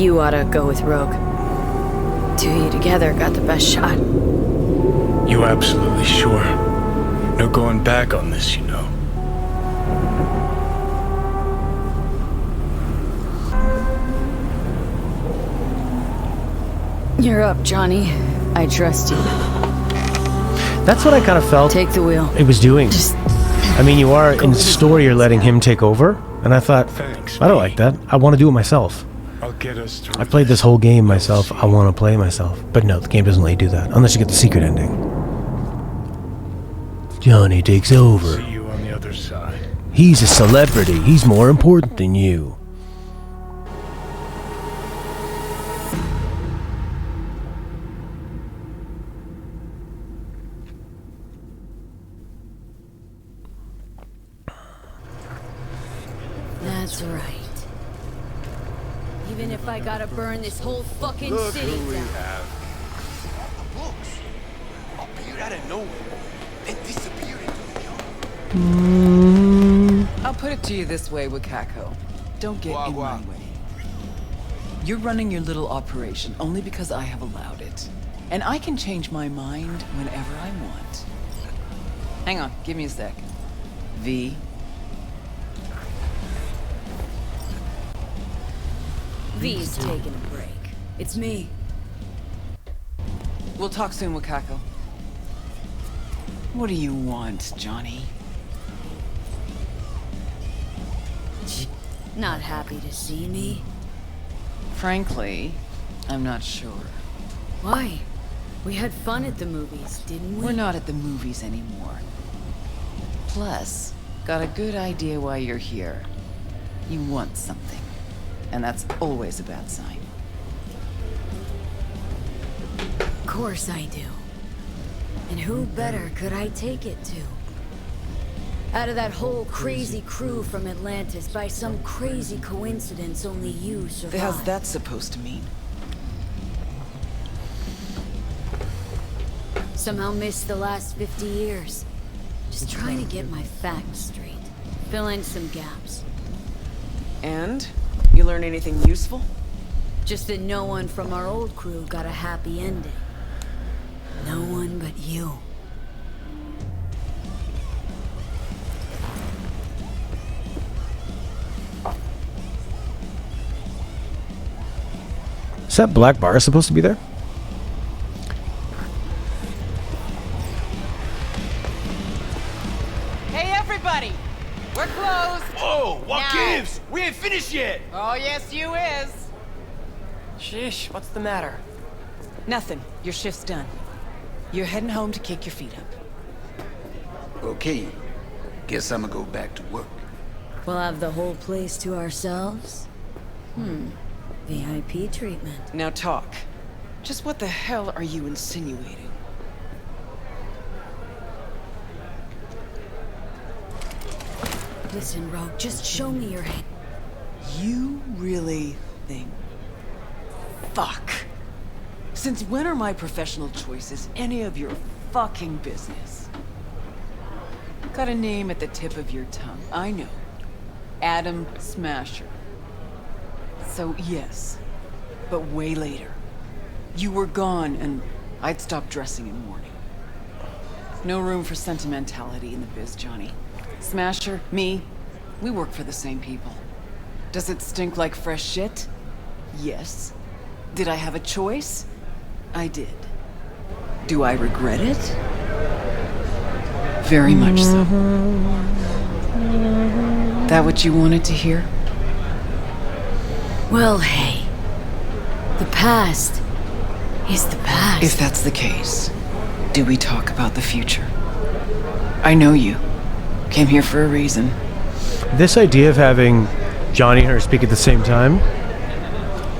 You oughta go with Rogue. Two of you together got the best shot. You absolutely sure? No going back on this, you know. You're up, Johnny. I trust you. That's what I kind of felt Take the wheel. it was doing. Just I mean, you are, in the story, you're letting him take over. And I thought, Thanks, I don't like that. I want to do it myself. I'll get us through. I played this whole game myself. I want to play myself. But no, the game doesn't let you do that. Unless you get the secret ending. Johnny takes over. See you on the other side. He's a celebrity. He's more important than you. That's right. Even if I gotta burn this whole fucking city down. Books appeared out of nowhere and disappeared into the jungle. I'll put it to you this way, Wakako. Don't get in my way. You're running your little operation only because I have allowed it. And I can change my mind whenever I want. Hang on, give me a sec. V. V's taking a break. It's me. We'll talk soon, Wakako. What do you want, Johnny? Not happy to see me? Frankly, I'm not sure. Why? We had fun at the movies, didn't we? We're not at the movies anymore. Plus, got a good idea why you're here. You want something. And that's always a bad sign. Of course I do. And who better could I take it to? Out of that whole crazy crew from Atlantis, by some crazy coincidence, only you survived. How's that supposed to mean? Somehow missed the last 50 years. Just trying to get my facts straight. Fill in some gaps. And? You learn anything useful? Just that no one from our old crew got a happy ending. No one but you. Is that black bar supposed to be there? Hey, everybody! We're closed! Whoa, what Now. gives? We ain't finished yet. Oh, yes, you is. Sheesh, what's the matter? Nothing. Your shift's done. You're heading home to kick your feet up. Okay, guess I'ma go back to work. We'll have the whole place to ourselves? VIP treatment. Now talk. Just what the hell are you insinuating? Listen, Rogue, just show me your hand. You really think... Fuck. Since when are my professional choices any of your fucking business? Got a name at the tip of your tongue, I know. Adam Smasher. So yes, but way later. You were gone and I'd stopped dressing in mourning. No room for sentimentality in the biz, Johnny. Smasher, me, we work for the same people. Does it stink like fresh shit? Yes. Did I have a choice? I did. Do I regret it? Very much so. That what you wanted to hear? Well, hey. The past is the past. If that's the case, do we talk about the future? I know you. Came here for a reason. This idea of having Johnny and her speak at the same time,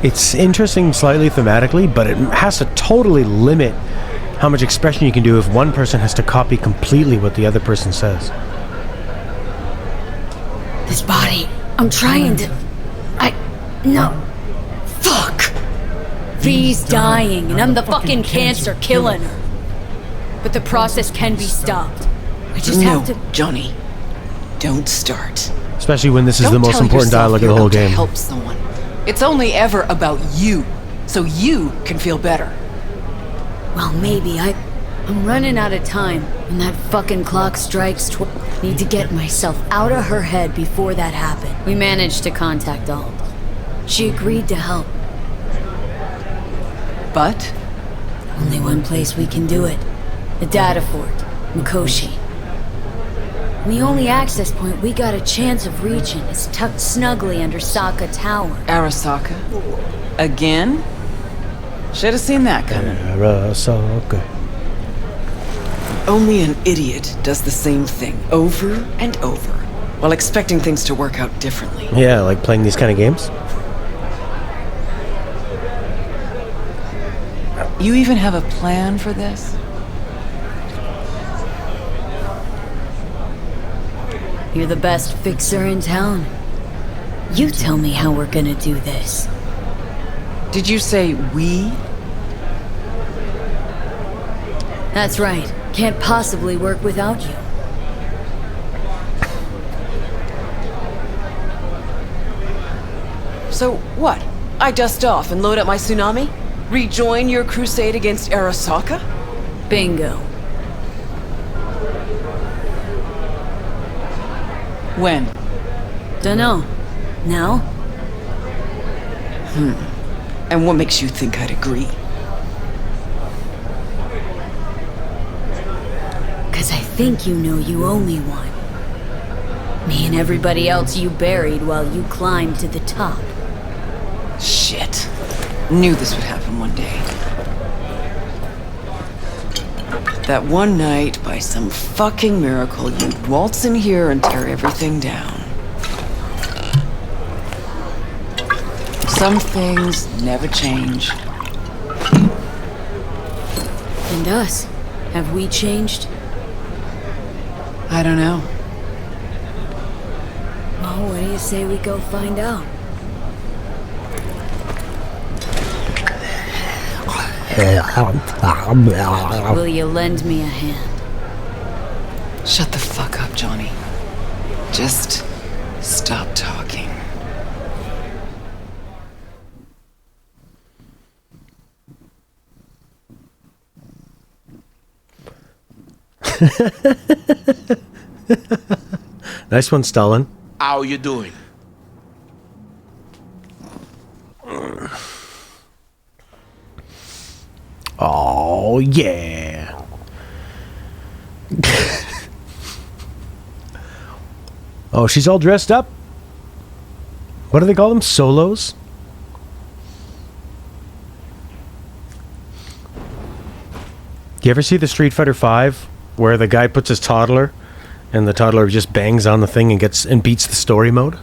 it's interesting slightly thematically, but it has to totally limit how much expression you can do if one person has to copy completely what the other person says. This body, I'm trying to... No. Fuck! V's dying, and I'm the fucking cancer killing her. But the process can be stopped. I just have to... Johnny. Don't start. Especially when this is Don't the most tell important yourself dialogue of the you're whole out to game. help someone It's only ever about you, so you can feel better. Well, maybe. I'm running out of time. When that fucking clock strikes need to get myself out of her head before that happened. We managed to contact Alt. She agreed to help. But Only one place we can do it. The data fort, Mikoshi. And the only access point we got a chance of reaching is tucked snugly under Saka Tower. Arasaka? Again? Should have seen that coming. Arasaka. Only an idiot does the same thing over and over, while expecting things to work out differently. Yeah, like playing these kind of games. You even have a plan for this? You're the best fixer in town. You tell me how we're gonna do this. Did you say we? That's right. Can't possibly work without you. So what? I dust off and load up my tsunami? Rejoin your crusade against Arasaka? Bingo. When? Dunno. Now? And what makes you think I'd agree? 'Cause I think you know you owe me one. Me and everybody else you buried while you climbed to the top. Shit. Knew this would happen one day. That one night, by some fucking miracle, you'd waltz in here and tear everything down. Some things never change. And us? Have we changed? I don't know. Well, what do you say we go find out? Will you lend me a hand? Shut the fuck up, Johnny. Just stop talking. Nice one, Stalin. How you doing? Oh, yeah. Oh, she's all dressed up? What do they call them? Solos? Do you ever see the Street Fighter V where the guy puts his toddler and the toddler just bangs on the thing and beats the story mode?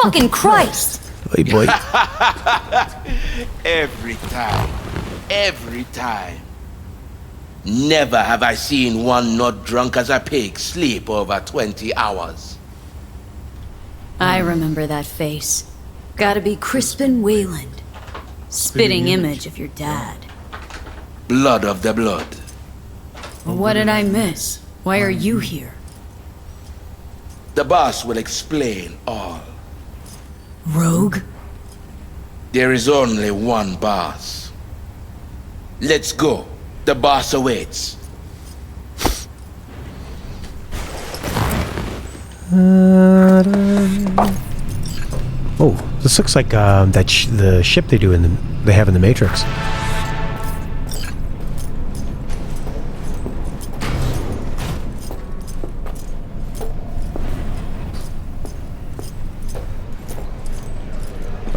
Fucking Christ! Hey, boy. Every time. Every time. Never have I seen one not drunk as a pig sleep over 20 hours. I remember that face. Gotta be Crispin Wayland. Spitting image of your dad. Blood of the blood. Well, what did I miss? Why are you here? The boss will explain all. Rogue? There is only one boss. Let's go. The boss awaits. Oh, this looks like the ship they have in the Matrix.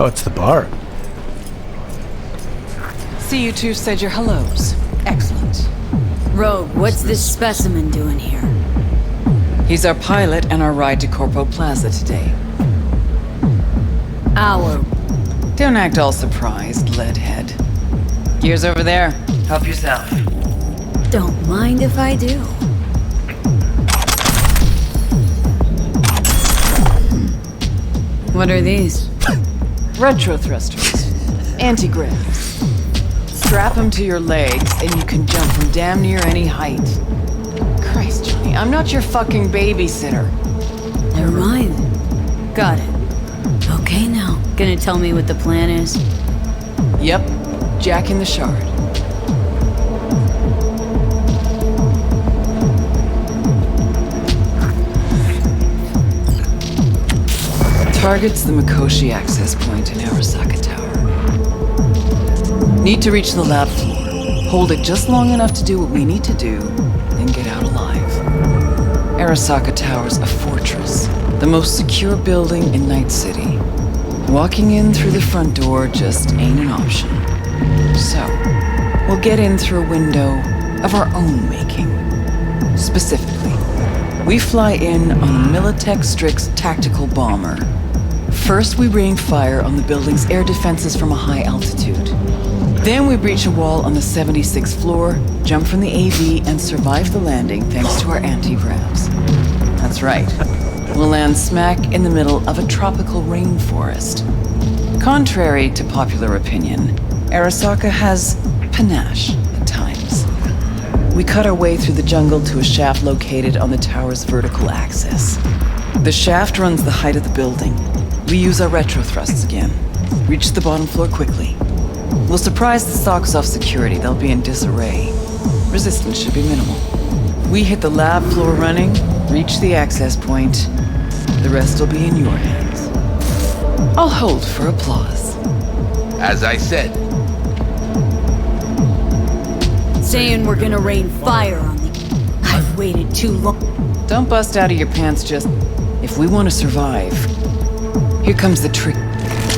Oh, it's the bar. See, you two said your hellos. Excellent. Rogue, what's this specimen doing here? He's our pilot and our ride to Corpo Plaza today. Our... Don't act all surprised, leadhead. Gears over there. Help yourself. Don't mind if I do. What are these? Retro thrusters. Anti-gravs. Strap them to your legs and you can jump from damn near any height. Christ, Johnny, I'm not your fucking babysitter. Never mind. Got it. Okay now. Gonna tell me what the plan is? Yep, Jack in the Shard. Targets the Mikoshi access point in Arasaka Tower. Need to reach the lab floor. Hold it just long enough to do what we need to do, then get out alive. Arasaka Tower's a fortress, the most secure building in Night City. Walking in through the front door just ain't an option. So, we'll get in through a window of our own making. Specifically, we fly in on a Militech Strix tactical bomber. First, we rain fire on the building's air defenses from a high altitude. Then we breach a wall on the 76th floor, jump from the AV, and survive the landing thanks to our anti-gravs. That's right. We'll land smack in the middle of a tropical rainforest. Contrary to popular opinion, Arasaka has panache at times. We cut our way through the jungle to a shaft located on the tower's vertical axis. The shaft runs the height of the building. We use our retro thrusts again. Reach the bottom floor quickly. We'll surprise the socks off security. They'll be in disarray. Resistance should be minimal. We hit the lab floor running, reach the access point. The rest will be in your hands. I'll hold for applause. As I said, Saying we're gonna rain fire on me. I've waited too long. Don't bust out of your pants just if we want to survive. Here comes the trick.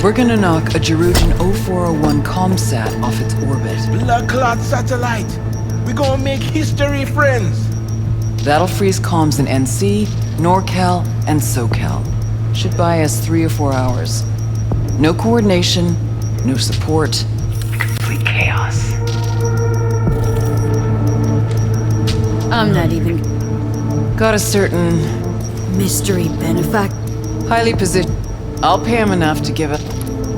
We're gonna knock a Jerugian 0401 comsat off its orbit. blood clot satellite. We gonna make history, friends. That'll freeze comms in NC, NorCal, and SoCal. Should buy us 3 or 4 hours. No coordination, no support, complete chaos. I'm not even Got a certain mystery benefactor. highly positioned. I'll pay him enough to give it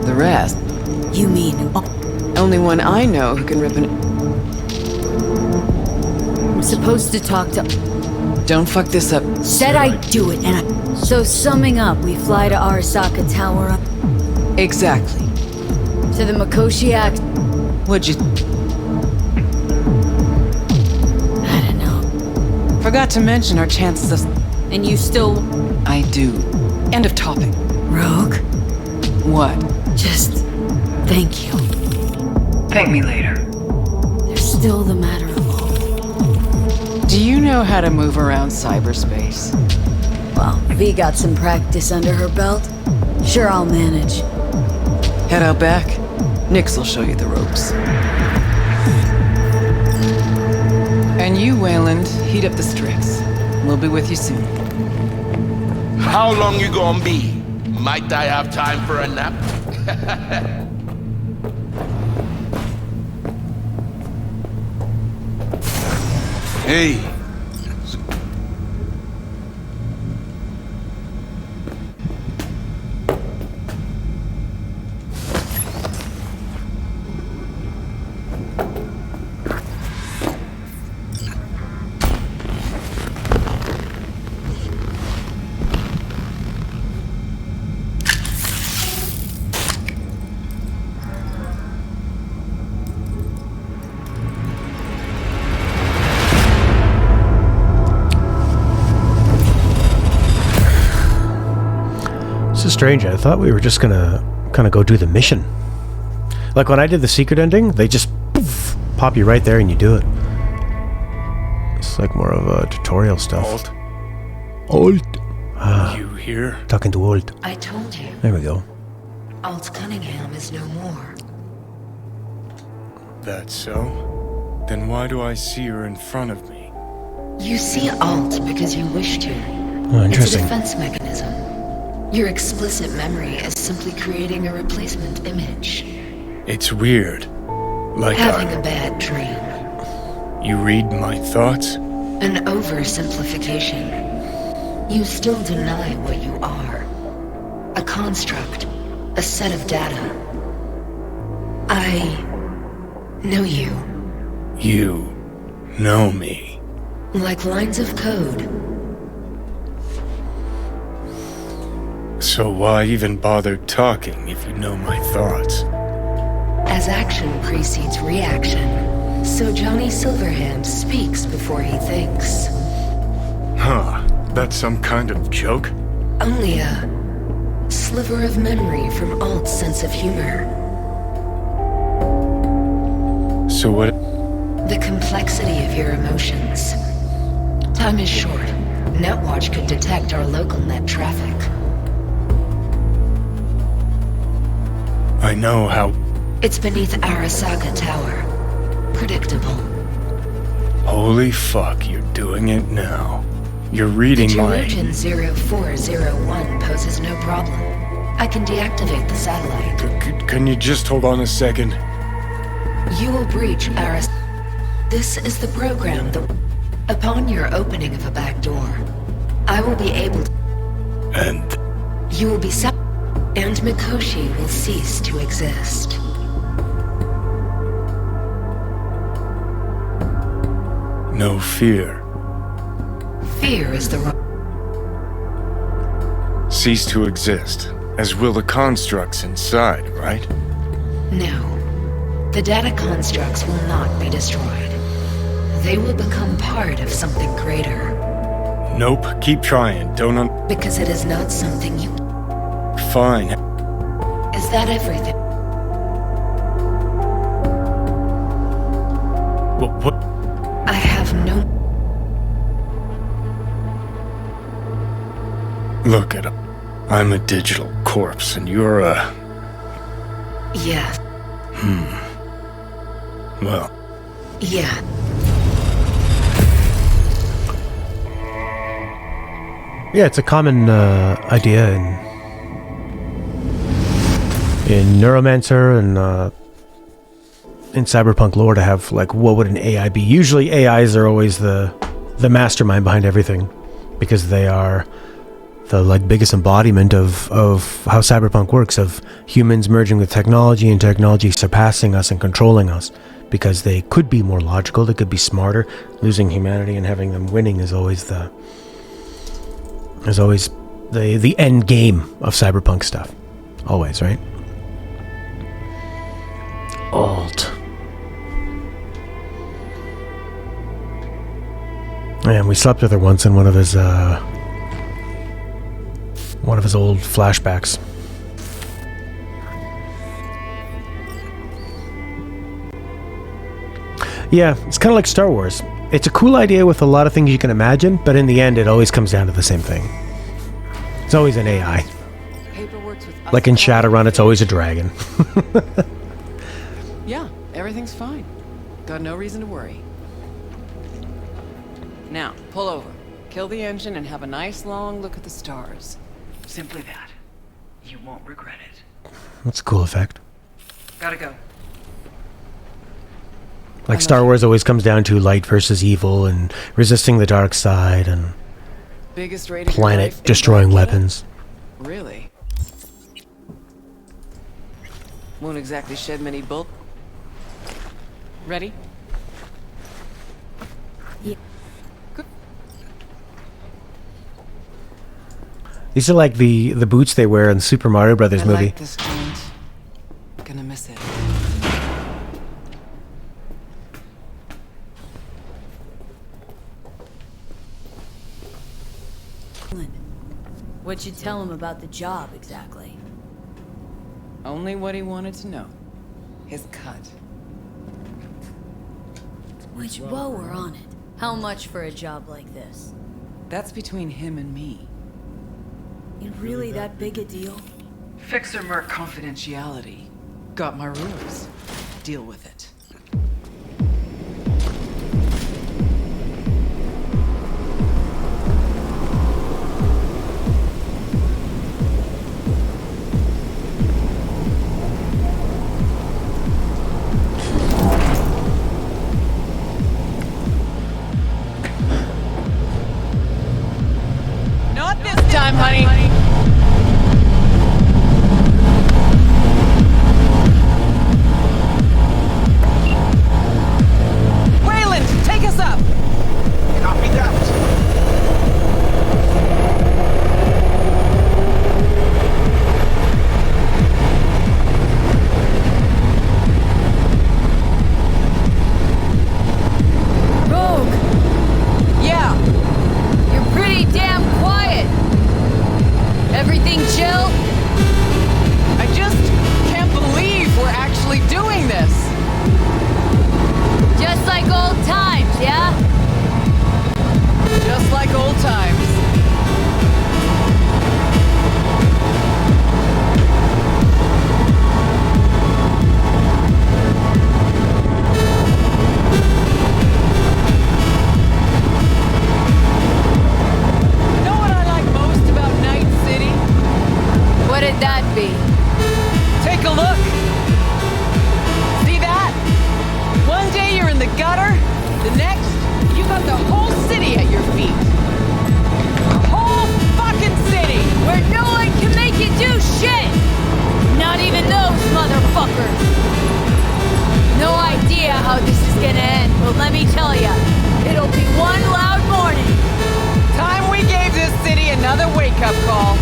the rest. You mean Only one I know who can rip an. I'm supposed to talk to... Don't fuck this up. Said I'd do it, and I... So summing up, we fly to Arasaka Tower, Exactly. to the Mikoshi Act. What'd you. I don't know. Forgot to mention our chances of. And you still... I do. End of topic. Rogue? What? Just... Thank you. Thank me later. There's still the matter of all. Do you know how to move around cyberspace? Well, V got some practice under her belt. Sure, I'll manage. Head out back. Nix will show you the ropes. And you, Wayland, heat up the Strix. We'll be with you soon. How long you gonna be? Might I have time for a nap? Hey. This is strange. I thought we were just gonna kind of go do the mission. Like when I did the secret ending, they just poof, pop you right there and you do it. It's like more of a tutorial stuff. Alt, Ah, you here? talking to Old. I told you, There we go. Alt Cunningham is no more. That's so? Then why do I see her in front of me? You see Alt because you wish to. Oh, It's a interesting. defense mechanism. Your explicit memory is simply creating a replacement image. It's weird. Like Having a bad dream. You read my thoughts? An oversimplification. You still deny what you are. A construct. A set of data. I know you. You know me. Like lines of code. So why even bother talking if you know my thoughts? As action precedes reaction, so Johnny Silverhand speaks before he thinks. Huh, that's some kind of joke? Only a sliver of memory from Alt's sense of humor. So what? The complexity of your emotions. Time is short. Netwatch could detect our local net traffic. I know how... It's beneath Arasaka Tower. Predictable. Holy fuck, you're doing it now. You're reading The my... Georgian 0401 poses no problem. I can deactivate the satellite. Can you just hold on a second? You will breach Aras... This is the program that... Upon your opening of a back door, I will be able to... And... You will be set... And Mikoshi will cease to exist. no fear. Fear is the wrong... Cease to exist, as will the constructs inside, right? No. The data constructs will not be destroyed. They will become part of something greater. Nope, keep trying, Because it is not something you... Fine. Is that everything? What? I have no... Look at him. I'm a digital corpse, and you're a... Yeah. Well... Yeah. Yeah, it's a common idea in Neuromancer and in Cyberpunk lore to have, like, what would an AI be? Usually AIs are always the mastermind behind everything, because they are the, like, biggest embodiment of how Cyberpunk works, of humans merging with technology and technology surpassing us and controlling us, because they could be more logical, they could be smarter. Losing humanity and having them winning is always the end game of Cyberpunk stuff. Always, right? Alt. And we slept with her once in one of his old flashbacks. Yeah, it's kind of like Star Wars. It's a cool idea with a lot of things you can imagine, but in the end, it always comes down to the same thing. It's always an AI. Paperwork's with us. Like in Shadowrun, it's always a dragon. Yeah, everything's fine. Got no reason to worry. Now, pull over. Kill the engine and have a nice long look at the stars. Simply that. You won't regret it. That's a cool effect. Gotta go. Like Star Wars always comes down to light versus evil and resisting the dark side and Biggest raid of your planet life, destroying Dracula? weapons. Really? Won't exactly shed many bullets. Ready? Yeah. Good. These are like the boots they wear in the Super Mario Brothers I movie. like this joint. Gonna miss it. What'd you tell him about the job, exactly? Only what he wanted to know. His cut. Which, while we're on it, how much for a job like this? That's between him and me. It really that big a deal? Fixer Merc confidentiality. Got my rules. Deal with it. Not this time, honey. chill? I just can't believe we're actually doing this. Just like old times, yeah? Just like old times. You know what I like most about Night City? What'd that be? Take a look. See that? One day you're in the gutter, the next, you got the whole city at your feet. The whole fucking city! Where no one can make you do shit! Not even those motherfuckers! No idea how this is gonna end, but let me tell ya, it'll be one loud morning. Time we gave this city another wake-up call.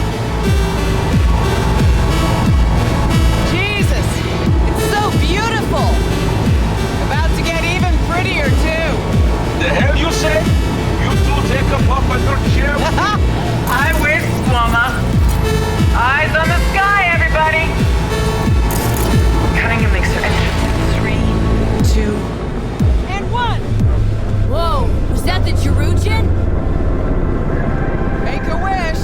Jesus! It's so beautiful! About to get even prettier, too. The hell you say? You two take a puff on your chair? I wish, Mama. Eyes on the sky, everybody. Cunningham makes her entrance in 3, 2, And 1! Whoa, was that the Jerugian? Make a wish!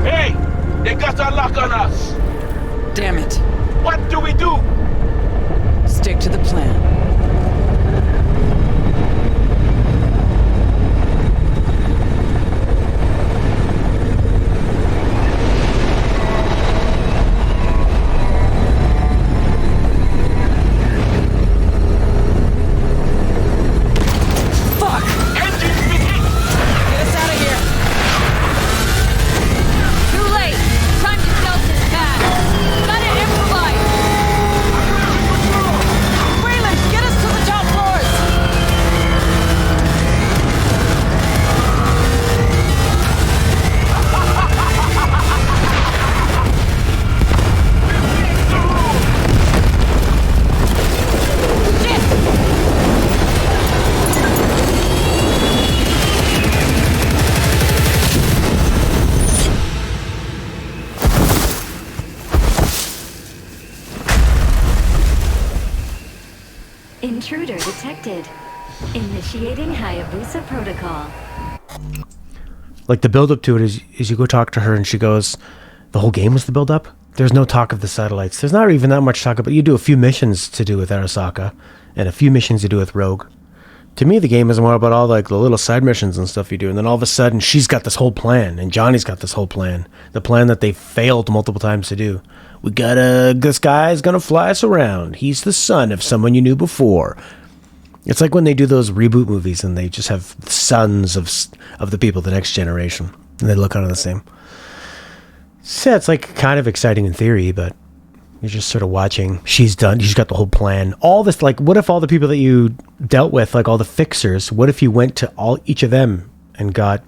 Hey! They got a lock on us! Damn it. What do we do? Stick to the plan. Fuck! Engines begin! Get us out of here! Too late! Time to shelter the past! Gotta improvise! Wayland, get us to the top floors! Intruder detected. Initiating Hayabusa protocol. Like the build up to it is you go talk to her and she goes, the whole game was the build up. There's no talk of the satellites. There's not even that much talk about. You do a few missions to do with Arasaka, and a few missions to do with Rogue. To me, the game is more about all like the little side missions and stuff you do, and then all of a sudden she's got this whole plan, and Johnny's got this whole plan, the plan that they failed multiple times to do. This guy's gonna fly us around. He's the son of someone you knew before. It's like when they do those reboot movies and they just have sons of the people, the next generation, and they look kind of the same. So it's like kind of exciting in theory, but you're just sort of watching. She's got the whole plan. All this, like, what if all the people that you dealt with, like all the fixers, what if you went to each of them and got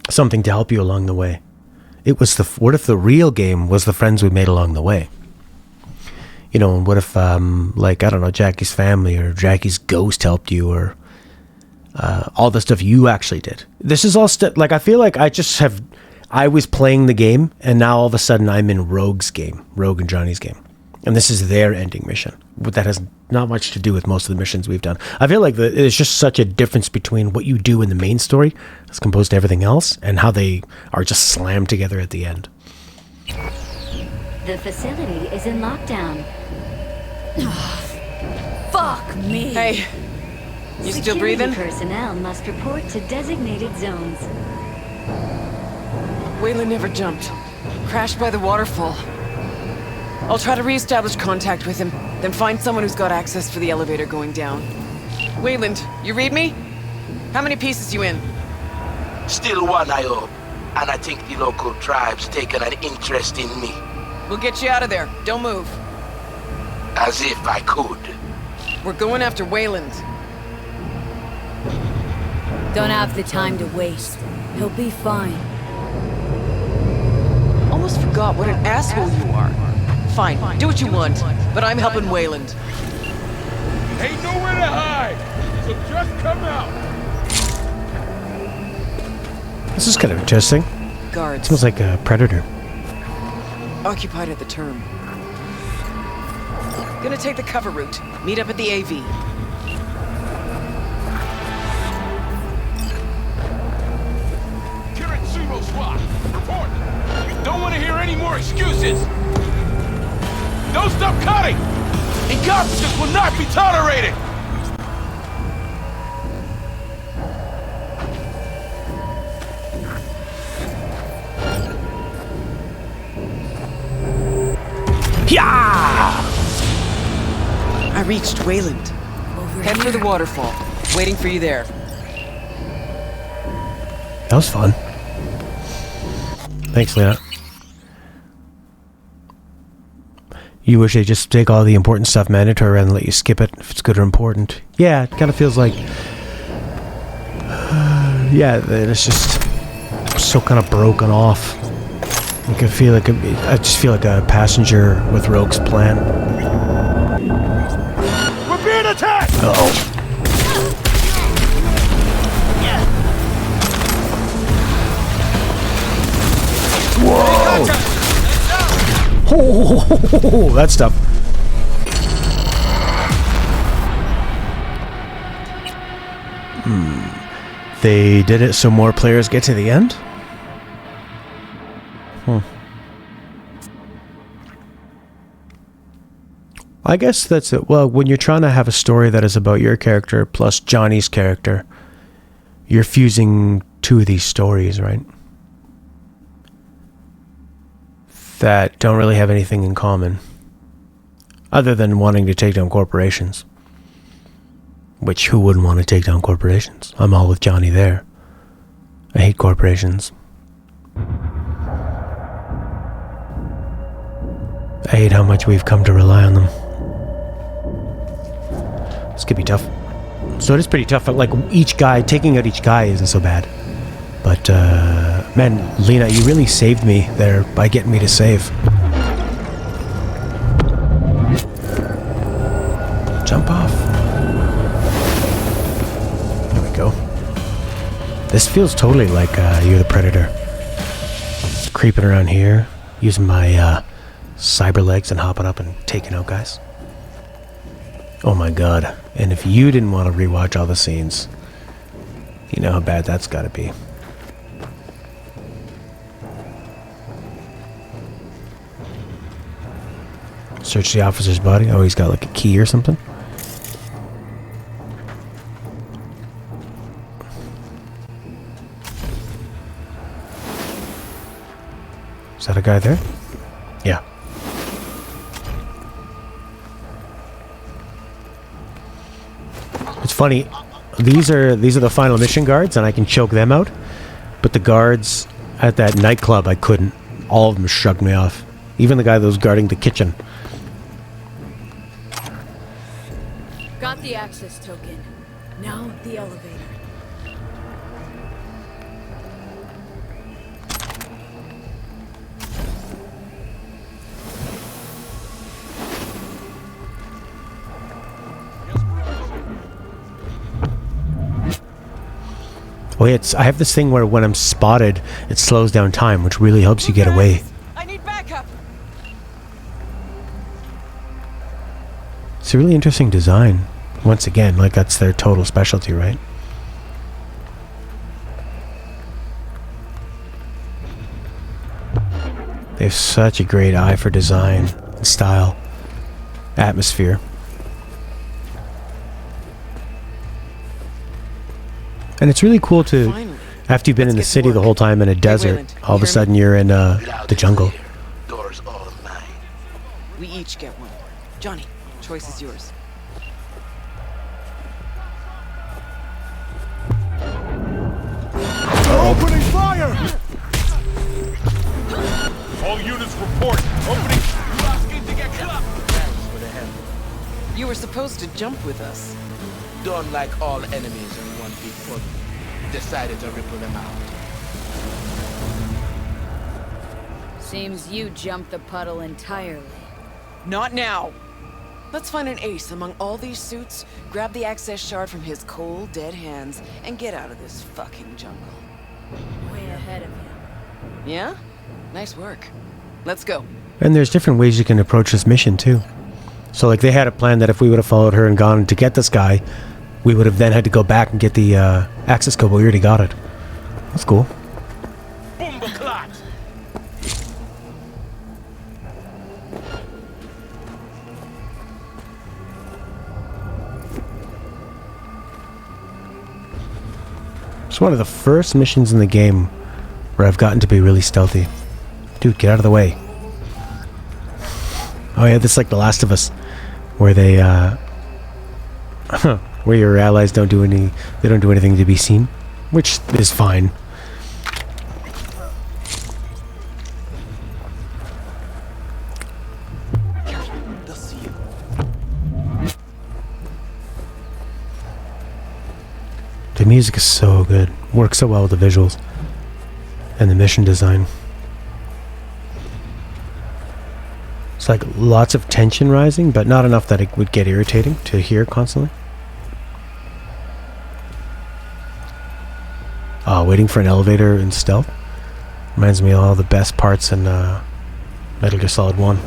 something to help you along the way? What if the real game was the friends we made along the way? You know, and what if, like, I don't know, Jackie's family or Jackie's ghost helped you, or all the stuff you actually did. This is all like, I feel like I was playing the game, and now all of a sudden I'm in Rogue and Johnny's game. And this is their ending mission. But that has not much to do with most of the missions we've done. I feel like there's just such a difference between what you do in the main story as opposed to everything else, and how they are just slammed together at the end. The facility is in lockdown. Fuck me! Hey, you still Security breathing? personnel must report to designated zones. Wayland never jumped. Crashed by the waterfall. I'll try to re-establish contact with him, then find someone who's got access for the elevator going down. Wayland, you read me? How many pieces you in? Still one, I hope. And I think the local tribe's taken an interest in me. We'll get you out of there. Don't move. As if I could. We're going after Wayland. Don't have the time to waste. He'll be fine. Almost forgot what an asshole you are. Fine, do what you want, but I'm helping Wayland. Ain't nowhere to hide, so just come out. This is kind of interesting. Guards. Smells like a predator. Occupied at the term. Gonna take the cover route. Meet up at the AV. Zero squad, report. Don't want to hear any more excuses. Don't stop cutting. Incompetence will not be tolerated. Yeah! I reached Wayland. Head for the waterfall. Waiting for you there. That was fun. Thanks, Lena. You wish they just take all the important stuff mandatory and let you skip it if it's good or important. Yeah, it kind of feels like... yeah, it's just so kind of broken off. Like I just feel like a passenger with Rogue's plan. We're being attacked! Uh-oh. Whoa! Oh, that stuff. They did it so more players get to the end? I guess that's it. Well, when you're trying to have a story that is about your character plus Johnny's character, you're fusing two of these stories, right? That don't really have anything in common. Other than wanting to take down corporations. Which, who wouldn't want to take down corporations? I'm all with Johnny there. I hate corporations. I hate how much we've come to rely on them. This could be tough. So it is pretty tough. Like, taking out each guy isn't so bad. But, man, Lena, you really saved me there by getting me to save. Jump off. There we go. This feels totally like you're the Predator. Creeping around here, using my cyber legs and hopping up and taking out guys. Oh my god. And if you didn't want to rewatch all the scenes, you know how bad that's got to be. Search the officer's body. Oh, he's got like a key or something. Is that a guy there? Yeah. It's funny. These are the final mission guards, and I can choke them out. But the guards at that nightclub, I couldn't. All of them shrugged me off. Even the guy that was guarding the kitchen. Got the access token. Now the elevator. Oh yeah, I have this thing where when I'm spotted, it slows down time, which really helps you get away. I need backup. It's a really interesting design. Once again, like that's their total specialty, right? They have such a great eye for design, style, atmosphere. And it's really cool to, Finally. after you've been in the city the whole time in a desert, Wayland, all of a hear me? sudden you're in the jungle. Doors all mine. We each get one. Johnny, choice is yours. Opening fire! All units report. Opening. You were supposed to jump with us. Don't like all enemies in one big puddle. Decided to ripple them out. Seems you jumped the puddle entirely. Not now. Let's find an ace among all these suits, grab the access shard from his cold, dead hands, and get out of this fucking jungle. Where? Yeah? Nice work. Let's go. And there's different ways you can approach this mission too. So like they had a plan that if we would have followed her and gone to get this guy, we would have then had to go back and get the access code, but we already got it. That's cool. Boomba clot! It's one of the first missions in the game where I've gotten to be really stealthy. Dude, get out of the way. Oh yeah, this is like The Last of Us, where they, where your allies don't do anything to be seen, which is fine. They'll see you. The music is so good. Works so well with the visuals. And the mission design. It's like lots of tension rising, but not enough that it would get irritating to hear constantly. Waiting for an elevator in stealth. Reminds me of all the best parts in Metal Gear Solid 1.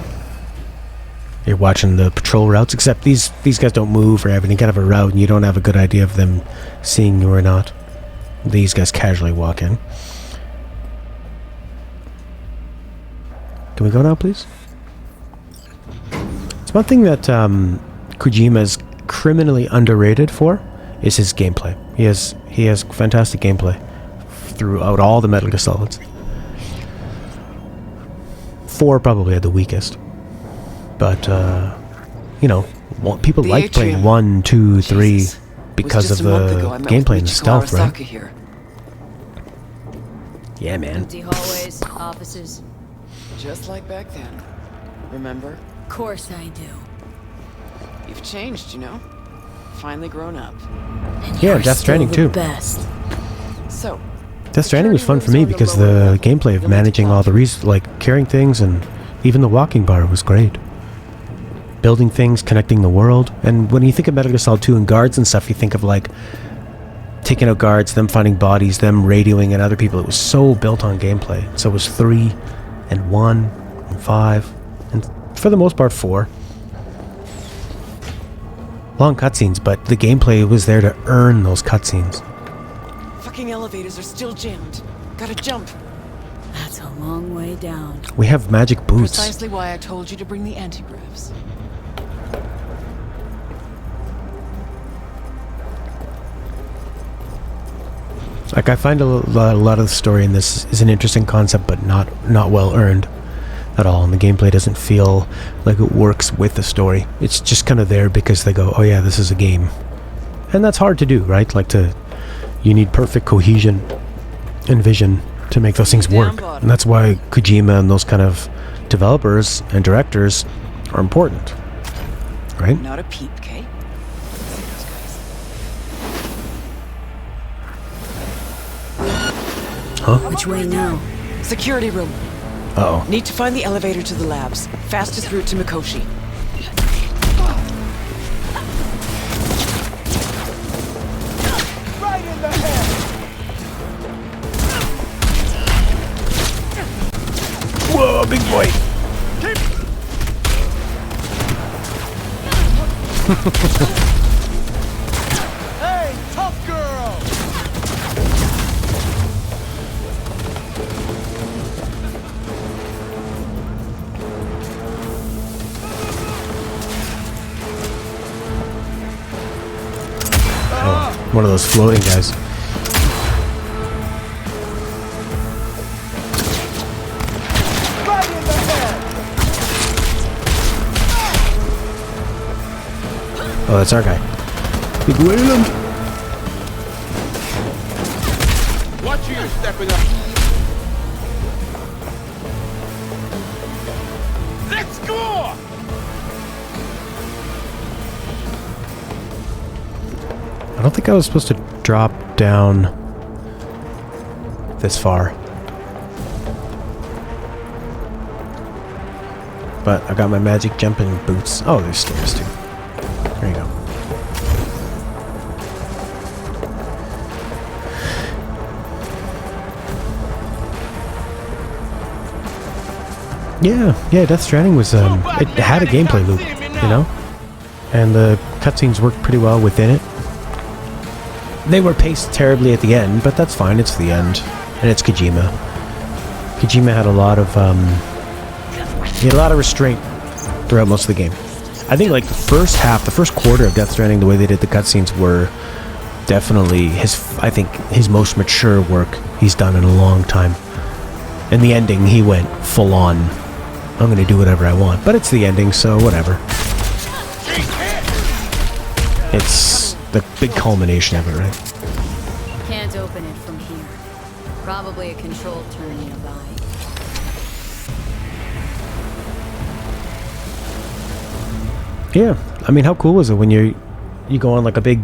You're watching the patrol routes, except these guys don't move or have any kind of a route, and you don't have a good idea of them seeing you or not. These guys casually walk in. Can we go now, please? It's one thing that Kojima's criminally underrated for is his gameplay. He has fantastic gameplay throughout all the Metal Gear Solids. 4 probably had the weakest. But, you know, people The like atrium. playing 1, 2, 3 Jesus. because Was of just a month the ago I met gameplay with and the Michiko stealth, right? Arasaka here. Yeah, man. Empty hallways, offices. Just like back then. Remember? Of course I do. You've changed, you know? Finally grown up. And Yeah, you're Death still Stranding the too. Best. So, Death Stranding was fun for me Security because rooms on the lower the level. gameplay of You'll need to managing all the climb. like carrying things and even the walking bar was great. Building things, connecting the world, and when you think of Metal Gear Solid 2 and guards and stuff, you think of like taking out guards, them finding bodies, them radioing at other people. It was so built on gameplay. So it was 3 and 1 and 5 and for the most part 4. Long cutscenes, but the gameplay was there to earn those cutscenes. fucking elevators are still jammed. Gotta jump. That's a long way down. We have magic boots. Precisely why I told you to bring the anti-gravs. Like I find a lot of the story in this is an interesting concept, but not well earned at all. And the gameplay doesn't feel like it works with the story. It's just kind of there because they go, "Oh yeah, this is a game," and that's hard to do, right? You need perfect cohesion and vision to make those things work, and that's why Kojima and those kind of developers and directors are important, right? Not a peep, Kate. See those guys. Which way now? Security room. Uh-oh. Need to find the elevator to the labs. Fastest route to Mikoshi. Right in the head! Whoa, big boy! Hey, tough girl! One of those floating guys. Right in the head! Oh, that's our guy. Big Wayland. Watch you stepping up. Let's go! I don't think I was supposed to drop down this far. But I got my magic jumping boots. Oh, there's stairs too. There you go. Yeah, Death Stranding was, it had a gameplay loop, you know? And the cutscenes worked pretty well within it. They were paced terribly at the end, but that's fine, it's the end. And it's Kojima. Kojima had a lot of restraint throughout most of the game. I think like the first quarter of Death Stranding, the way they did the cutscenes were definitely his most mature work he's done in a long time. And the ending, he went full on, I'm gonna do whatever I want. But it's the ending, so whatever. It's the big culmination of it, right? Can't open it from here. Probably a control turn nearby. Yeah, I mean, how cool was it when you go on like a big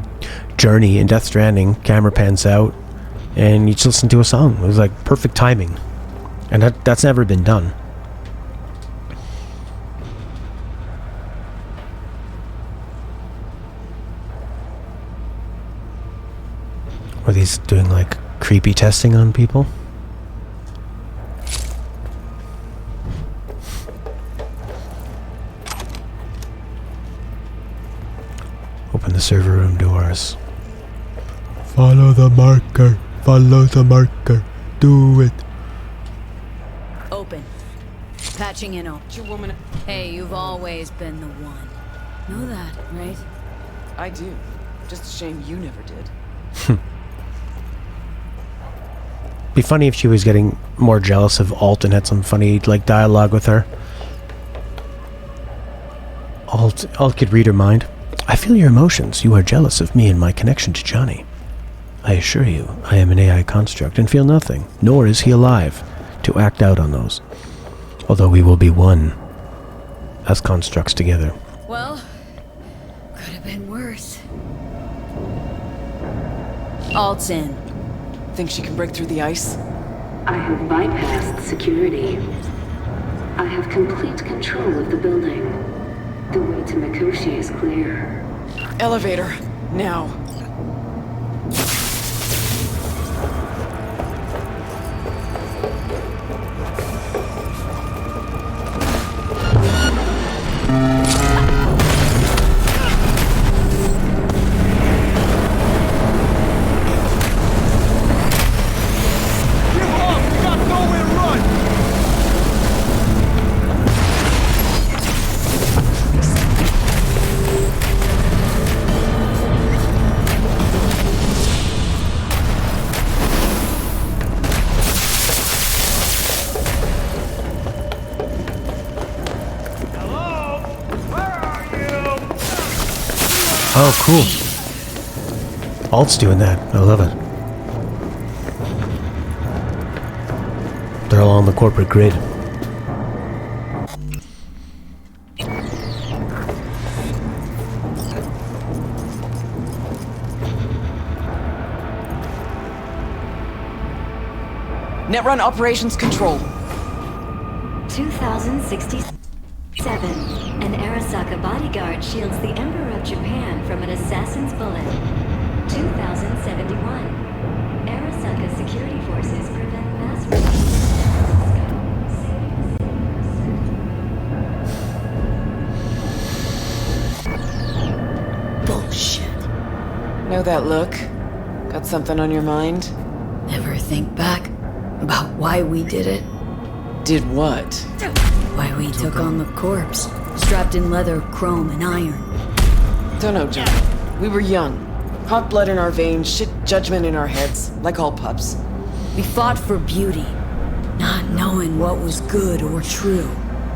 journey in Death Stranding, camera pans out, and you just listen to a song. It was like perfect timing, and that's never been done. Were these doing like creepy testing on people? Open the server room doors. Follow the marker. Follow the marker. Do it. Open. Patching in. You woman. Hey, you've always been the one. Know that, right? I do. Just a shame you never did. Be funny if she was getting more jealous of Alt and had some funny like dialogue with her. Alt could read her mind. I feel your emotions. You are jealous of me and my connection to Johnny. I assure you, I am an AI construct and feel nothing, nor is he alive to act out on those. Although we will be one as constructs together. Well, could have been worse. Alt's in. Think she can break through the ice? I have bypassed security. I have complete control of the building. The way to Mikoshi is clear. Elevator, now. Oh, cool. Alt's doing that. I love it. They're all on the corporate grid. Netrun Operations Control. 2067. An Arasaka bodyguard shields the Emperor of Japan from an assassin's bullet. 2071. Arasaka security forces prevent mass Bullshit. Know that look? Got something on your mind? Ever think back about why we did it? Did what? Why we took on the corpse, strapped in leather, chrome, and iron. Don't know, John. We were young. Hot blood in our veins, shit judgment in our heads, like all pups. We fought for beauty, not knowing what was good or true.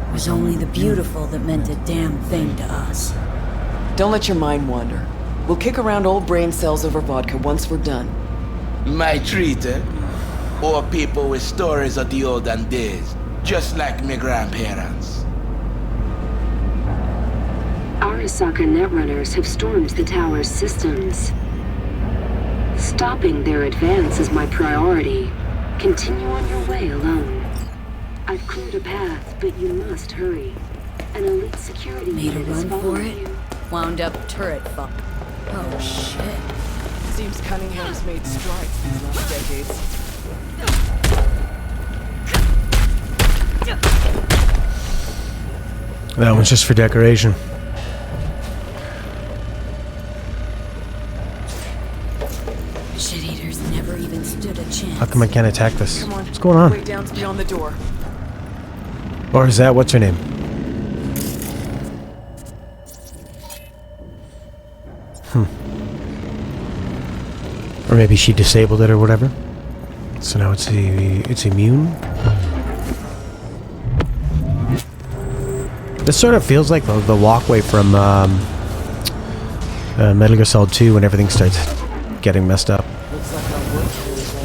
It was only the beautiful that meant a damn thing to us. Don't let your mind wander. We'll kick around old brain cells over vodka once we're done. My treat, eh? Old people with stories of the olden days, just like my grandparents. Arasaka netrunners have stormed the tower's systems. Stopping their advance is my priority. Continue on your way alone. I've cleared a path, but you must hurry. An elite security Made a unit is run for following it? you. Wound up turret fuck. Oh shit. Seems Cunningham's made strides these last decades. That one's just for decoration. Shit eaters never even stood a chance. How come I can't attack this? Come on. What's going on? Way down's beyond the door. Or is that what's her name? Or maybe she disabled it or whatever. So now it's immune. This sort of feels like the walkway from Metal Gear Solid 2 when everything starts getting messed up. Looks like our work here is all.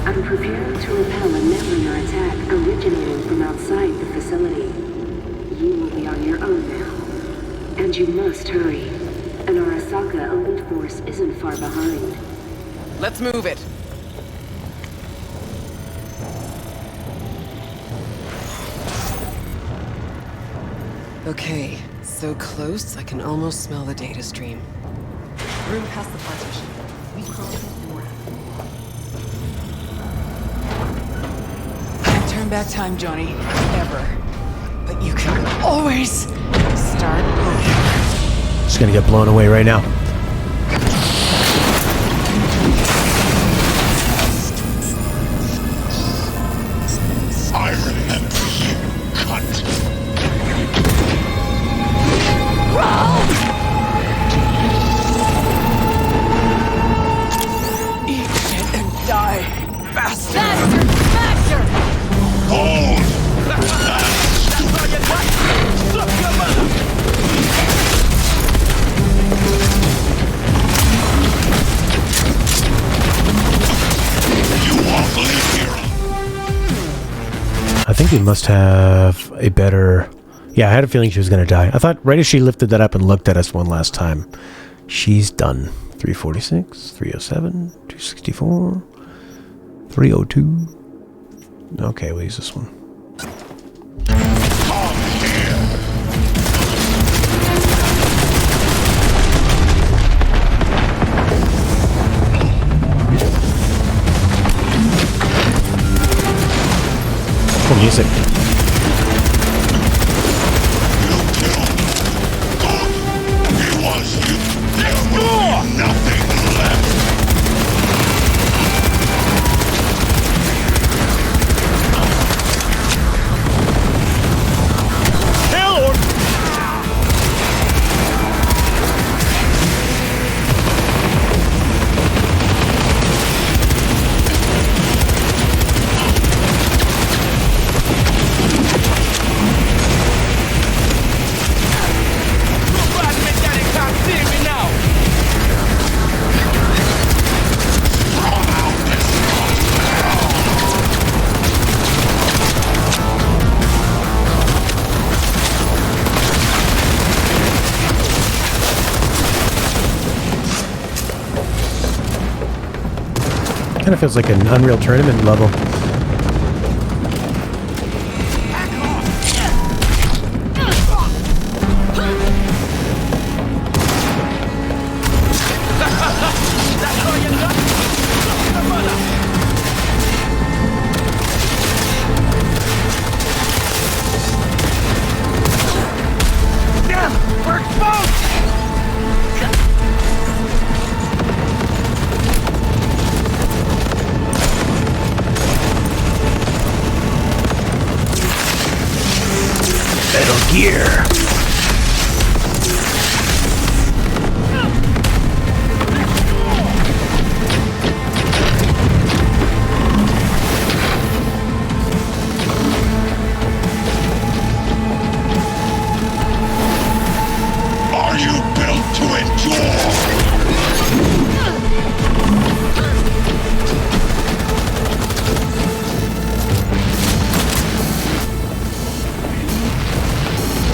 I'm preparing to repel a Netrunner attack originating from outside the facility. You will be on your own now. And you must hurry. An Arasaka elite force isn't far behind. Let's move it. Okay, so close I can almost smell the data stream. Room past the partition. We cross it and Can't turn back time, Johnny. Ever. But you can always start over. Just gonna get blown away right now. I remember you, cunt. Eat shit and die. Faster! Faster! Faster! Hold! That's all you got? Suck your mother! You won't leave here. I think we must have a better... Yeah, I had a feeling she was going to die. I thought right as she lifted that up and looked at us one last time, she's done. 346, 307, 264, 302. Okay, we'll use this one. Cool music. Nothing left. Kill or nobody make that in time. See me now. Kind of feels like an Unreal Tournament level. Damn, we're exposed! Metal Gear. Are you built to endure?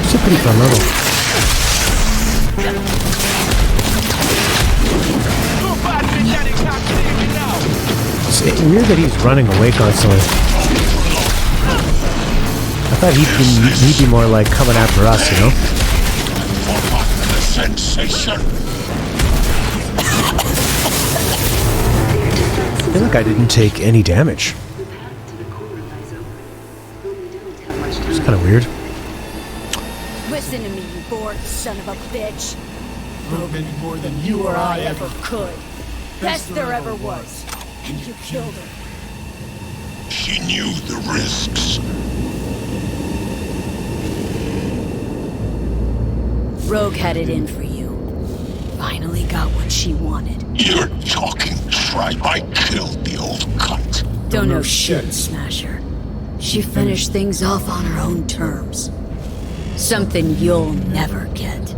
It's a pretty fun level. Nobody make that in time. See me now. It's weird that he's running away constantly. I thought he'd be more like coming after us, you know? Forgotten the sensation. I feel like I didn't take any damage. The path to the core lies open, but we don't have much time. It's kind of weird. Listen to me, you bored son of a bitch. Broke me more than you or I ever could. Best there ever was. And you killed her. She knew the risks. Rogue had it in for you. Finally got what she wanted. You're talking tripe. I killed the old cunt. Don't know shit, Smasher. She finished things off on her own terms. Something you'll never get.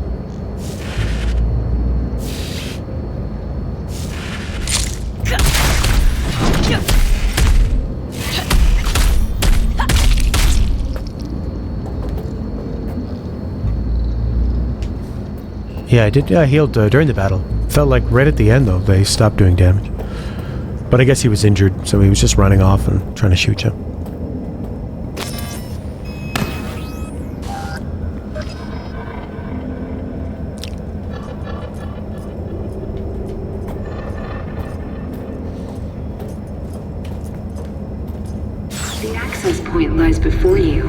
Yeah, I did healed during the battle. Felt like right at the end, though, they stopped doing damage. But I guess he was injured, so he was just running off and trying to shoot you. The access point lies before you.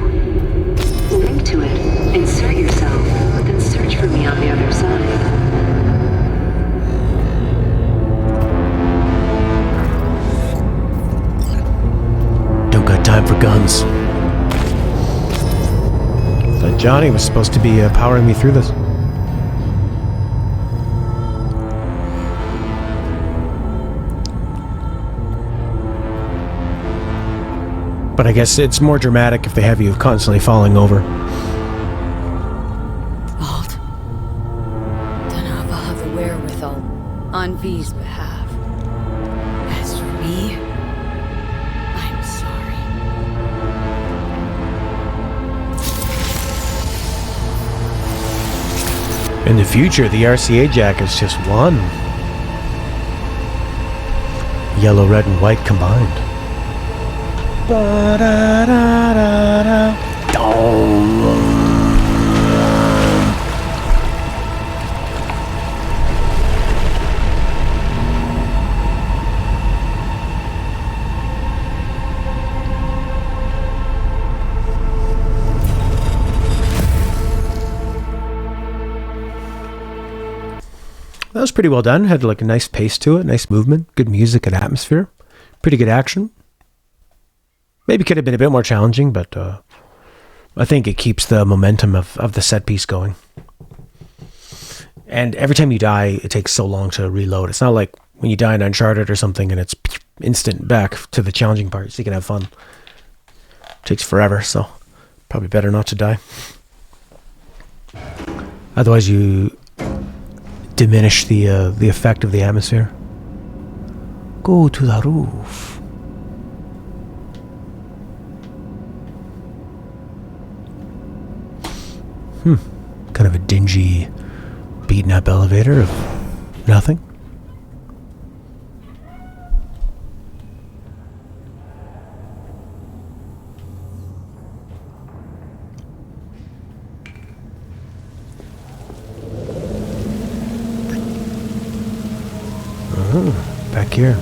Link to it, insert yourself, then search for me on the other side. Don't got time for guns. Thought Johnny was supposed to be powering me through this. But I guess it's more dramatic if they have you constantly falling over. Alt. Don't know if I'll have the wherewithal on V's behalf. As for me, I'm sorry. In the future, the RCA jack is just one. Yellow, red, and white combined. Ba-da-da-da-da. That was pretty well done. Had like a nice pace to it, nice movement, good music and atmosphere, pretty good action. Maybe could have been a bit more challenging, but I think it keeps the momentum of the set piece going. And every time you die, it takes so long to reload. It's not like when you die in Uncharted or something and it's instant back to the challenging part so you can have fun. It takes forever, so probably better not to die. Otherwise you diminish the effect of the atmosphere. Go to the roof. Kind of a dingy, beaten up elevator of nothing. Back here.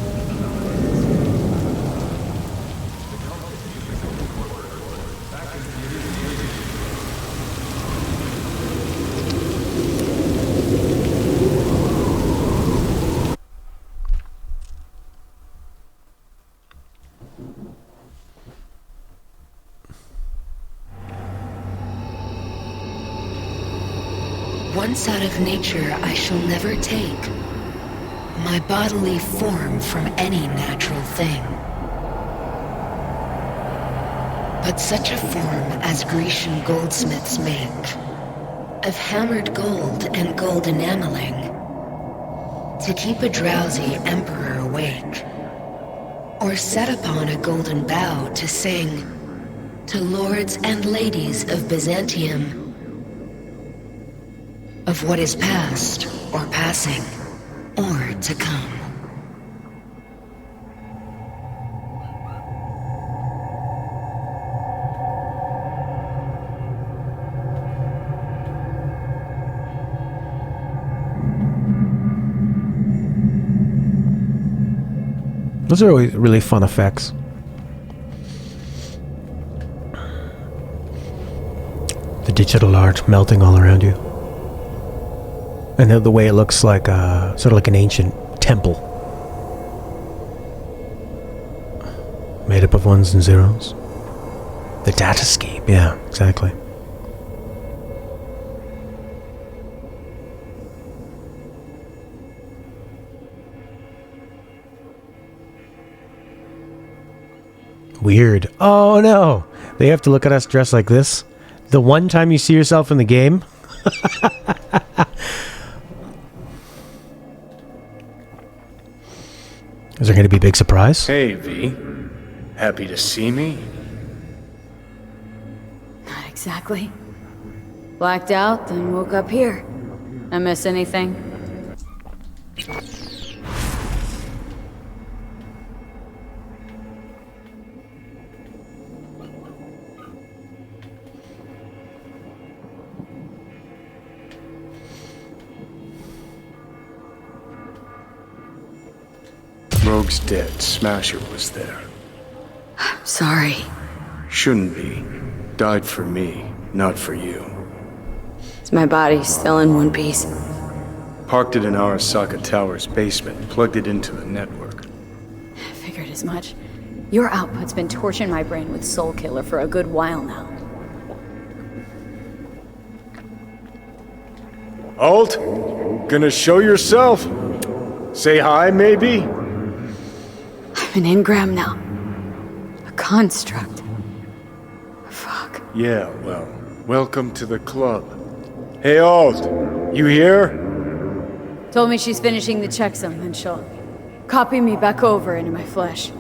Once out of nature, I shall never take my bodily form from any natural thing. But such a form as Grecian goldsmiths make, of hammered gold and gold enameling, to keep a drowsy emperor awake, or set upon a golden bough to sing to lords and ladies of Byzantium, of what is past or passing or to come. Those are always really fun effects. The digital art melting all around you. And the way it looks like sort of like an ancient temple. Made up of ones and zeros. The datascape, yeah, exactly. Weird. Oh no! They have to look at us dressed like this? The one time you see yourself in the game? Is there going to be a big surprise? Hey, V. Happy to see me? Not exactly. Blacked out, then woke up here. I miss anything? Rogue's dead. Smasher was there. Sorry. Shouldn't be. Died for me, not for you. Is my body still in one piece? Parked it in Arasaka Tower's basement, plugged it into the network. Figured as much. Your output's been torching my brain with Soul Killer for a good while now. Alt? Gonna show yourself? Say hi, maybe? I'm an engram now. A construct. Fuck. Yeah, well, welcome to the club. Hey, Alt, you here? Told me she's finishing the checksum, then she'll copy me back over into my flesh.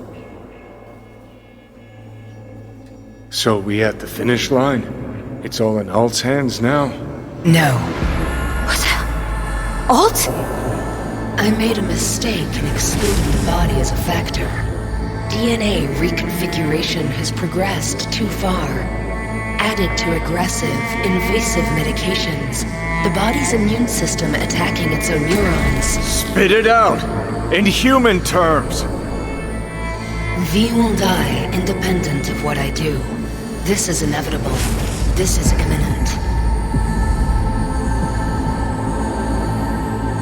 So we at the finish line? It's all in Alt's hands now? No. What the? Alt? I made a mistake in excluding the body as a factor. DNA reconfiguration has progressed too far. Added to aggressive, invasive medications, the body's immune system attacking its own neurons. Spit it out! In human terms! V will die independent of what I do. This is inevitable. This is imminent.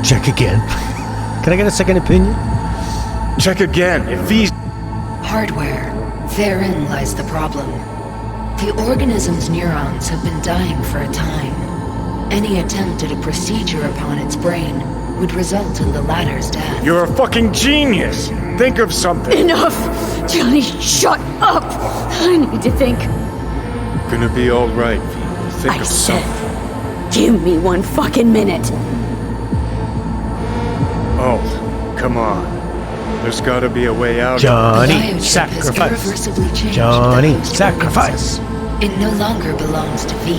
Check again. Can I get a second opinion? Check again. If V's hardware, therein lies the problem. The organism's neurons have been dying for a time. Any attempt at a procedure upon its brain would result in the latter's death. You're a fucking genius! Think of something! Enough! Johnny, shut up! I need to think. Gonna be alright, V. Think of something. Give me one fucking minute. Alt, come on. There's gotta be a way out. Johnny, sacrifice. Johnny, sacrifice. It no longer belongs to V,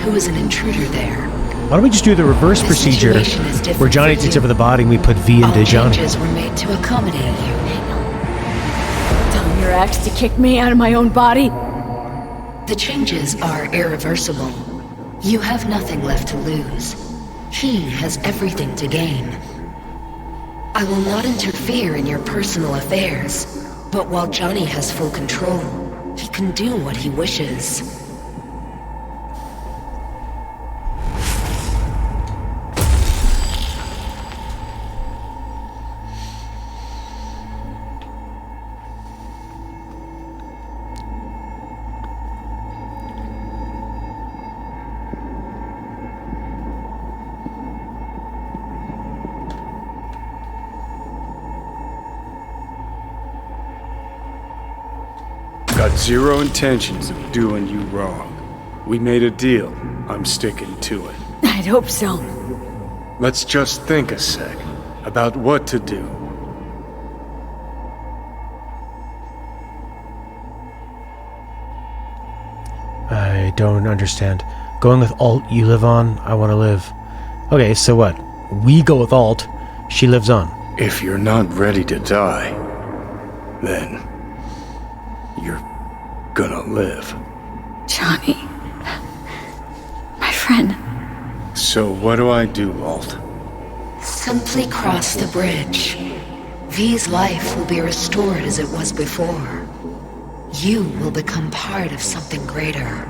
who is an intruder there. Why don't we just do the reverse procedure where Johnny takes over the body and we put V into Johnny? Changes were made to accommodate you. Telling your ex to kick me out of my own body? The changes are irreversible. You have nothing left to lose. He has everything to gain. I will not interfere in your personal affairs, but while Johnny has full control, he can do what he wishes. Got zero intentions of doing you wrong. We made a deal. I'm sticking to it. I'd hope so. Let's just think a sec about what to do. I don't understand. Going with Alt, you live on, I want to live. Okay, so what? We go with Alt, she lives on. If you're not ready to die, then you're gonna live. Johnny. My friend. So what do I do, Alt? Simply cross the bridge. V's life will be restored as it was before. You will become part of something greater.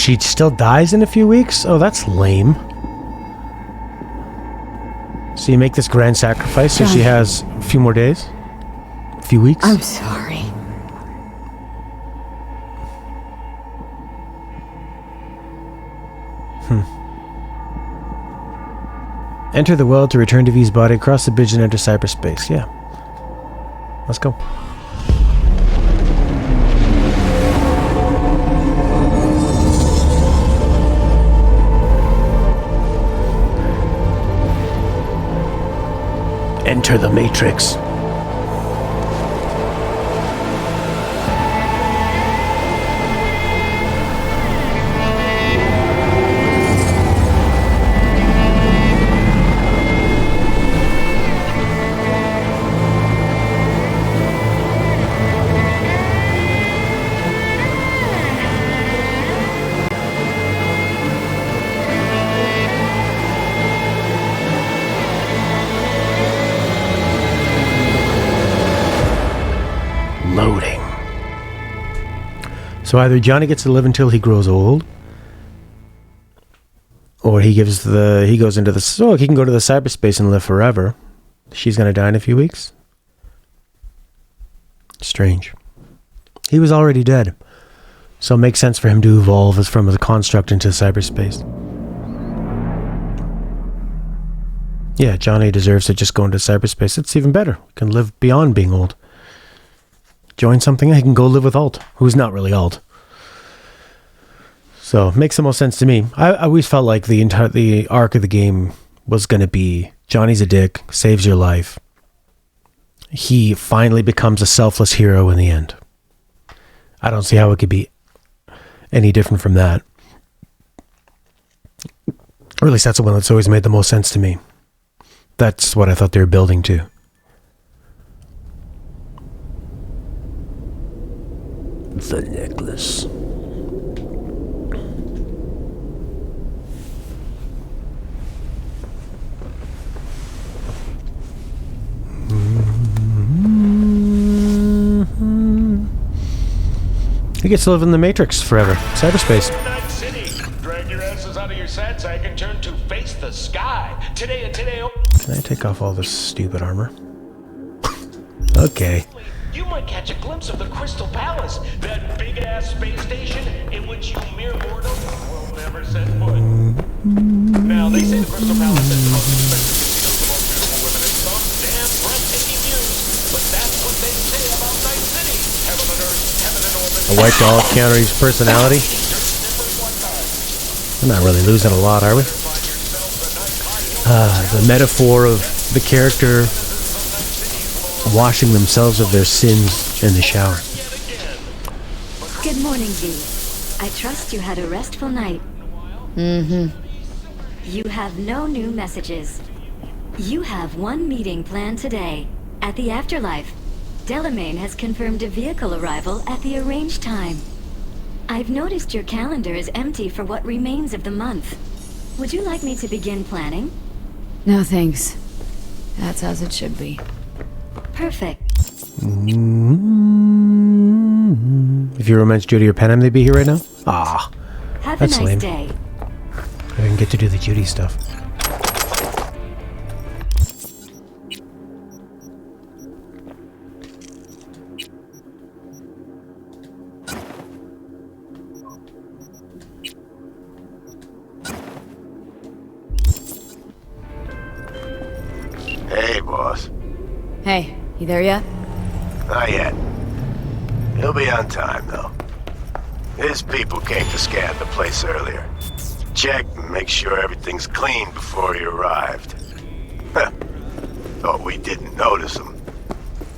she still dies in a few weeks? Oh, that's lame. So you make this grand sacrifice so she has a few more days? A few weeks? I'm sorry. Enter the well to return to V's body, cross the bridge and enter cyberspace. Yeah. Let's go. Enter the Matrix. Loading. So either Johnny gets to live until he grows old, or he goes into the he can go to the cyberspace and live forever. She's gonna die in a few weeks. Strange. He was already dead, so it makes sense for him to evolve as from a construct into cyberspace. Yeah, Johnny deserves to just go into cyberspace. It's even better. He can live beyond being old. Join something, he can go live with Alt, who's not really Alt. So it makes the most sense to me. I always felt like the arc of the game was going to be Johnny's a dick, saves your life. He finally becomes a selfless hero in the end. I don't see how it could be any different from that. Or at least that's the one that's always made the most sense to me. That's what I thought they were building to. The necklace. He gets to live in the Matrix forever. Cyberspace. Night City. Drag your asses out of your sad sack and turn to face the sky. Today. Can I take off all this stupid armor? Okay. You might catch a glimpse of the Crystal Palace, that big-ass space station in which you mere mortals will never set foot. Now, they say the Crystal Palace is the most expensive casino for the most beautiful women in some damn breathtaking views, but that's what they say about Night City. Heaven and earth, heaven and orbit. A white dog Keanu Reeves' personality? We're not really losing a lot, are we? The metaphor of the character washing themselves of their sins in the shower. Good morning, V. I trust you had a restful night. Mm-hmm. You have no new messages. You have one meeting planned today, at the Afterlife. Delamain has confirmed a vehicle arrival at the arranged time. I've noticed your calendar is empty for what remains of the month. Would you like me to begin planning? No thanks. That's as it should be. Perfect. If you romance Judy or Panem, they'd be here right now? Ah, Have that's a nice lame. day. I didn't get to do the Judy stuff. Hey, boss. Hey, you there yet? Not yet. He'll be on time, though. His people came to scan the place earlier. Check and make sure everything's clean before he arrived. Thought we didn't notice him.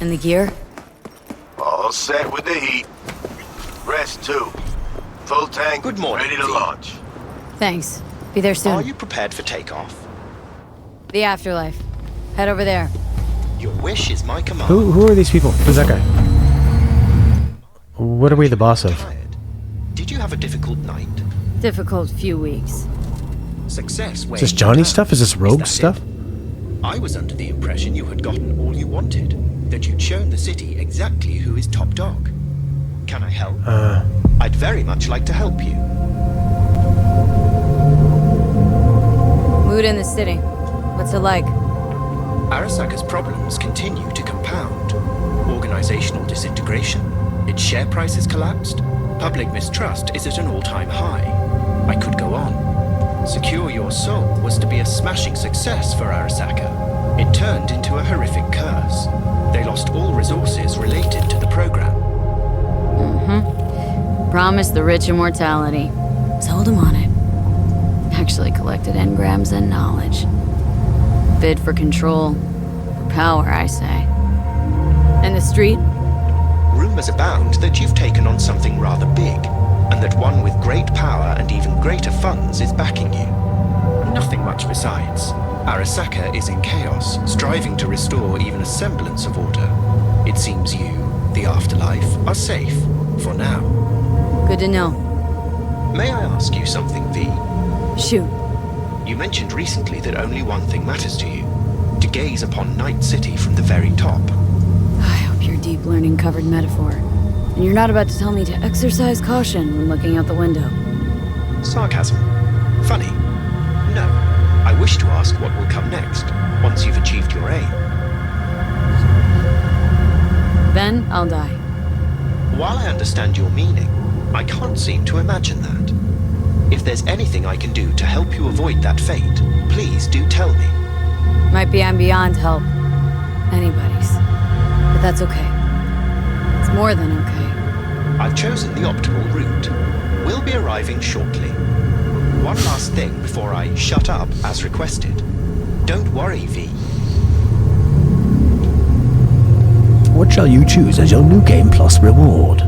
And the gear? All set with the heat. Rest, too. Full tank, Good morning, ready to V. launch. Thanks. Be there soon. Are you prepared for takeoff? The Afterlife. Head over there. Your wish is my command. Who are these people? Who's that guy? What are we the boss of? Did you have a difficult night? Difficult few weeks. Success. Is this Johnny stuff? Is this Rogue stuff? I was under the impression you had gotten all you wanted. That you'd shown the city exactly who is top dog. Can I help? I'd very much like to help you. Mood in the city. What's it like? Arasaka's problems continue to compound. Organizational disintegration. Its share price has collapsed. Public mistrust is at an all-time high. I could go on. Secure Your Soul was to be a smashing success for Arasaka. It turned into a horrific curse. They lost all resources related to the program. Promised the rich immortality. Sold him on it. Actually collected engrams and knowledge. Bid for control. For power, I say. And the street? Rumors abound that you've taken on something rather big, and that one with great power and even greater funds is backing you. Nothing much besides. Arasaka is in chaos, striving to restore even a semblance of order. It seems you, the afterlife, are safe, for now. Good to know. May I ask you something, V? Shoot. You mentioned recently that only one thing matters to you. To gaze upon Night City from the very top. I hope your deep learning covered metaphor. And you're not about to tell me to exercise caution when looking out the window. Sarcasm. Funny. No. I wish to ask what will come next, once you've achieved your aim. Then I'll die. While I understand your meaning, I can't seem to imagine that. If there's anything I can do to help you avoid that fate, please do tell me. Might be I'm beyond help. Anybody's. But that's okay. It's more than okay. I've chosen the optimal route. We'll be arriving shortly. One last thing before I shut up as requested. Don't worry, V. What shall you choose as your new Game Plus reward?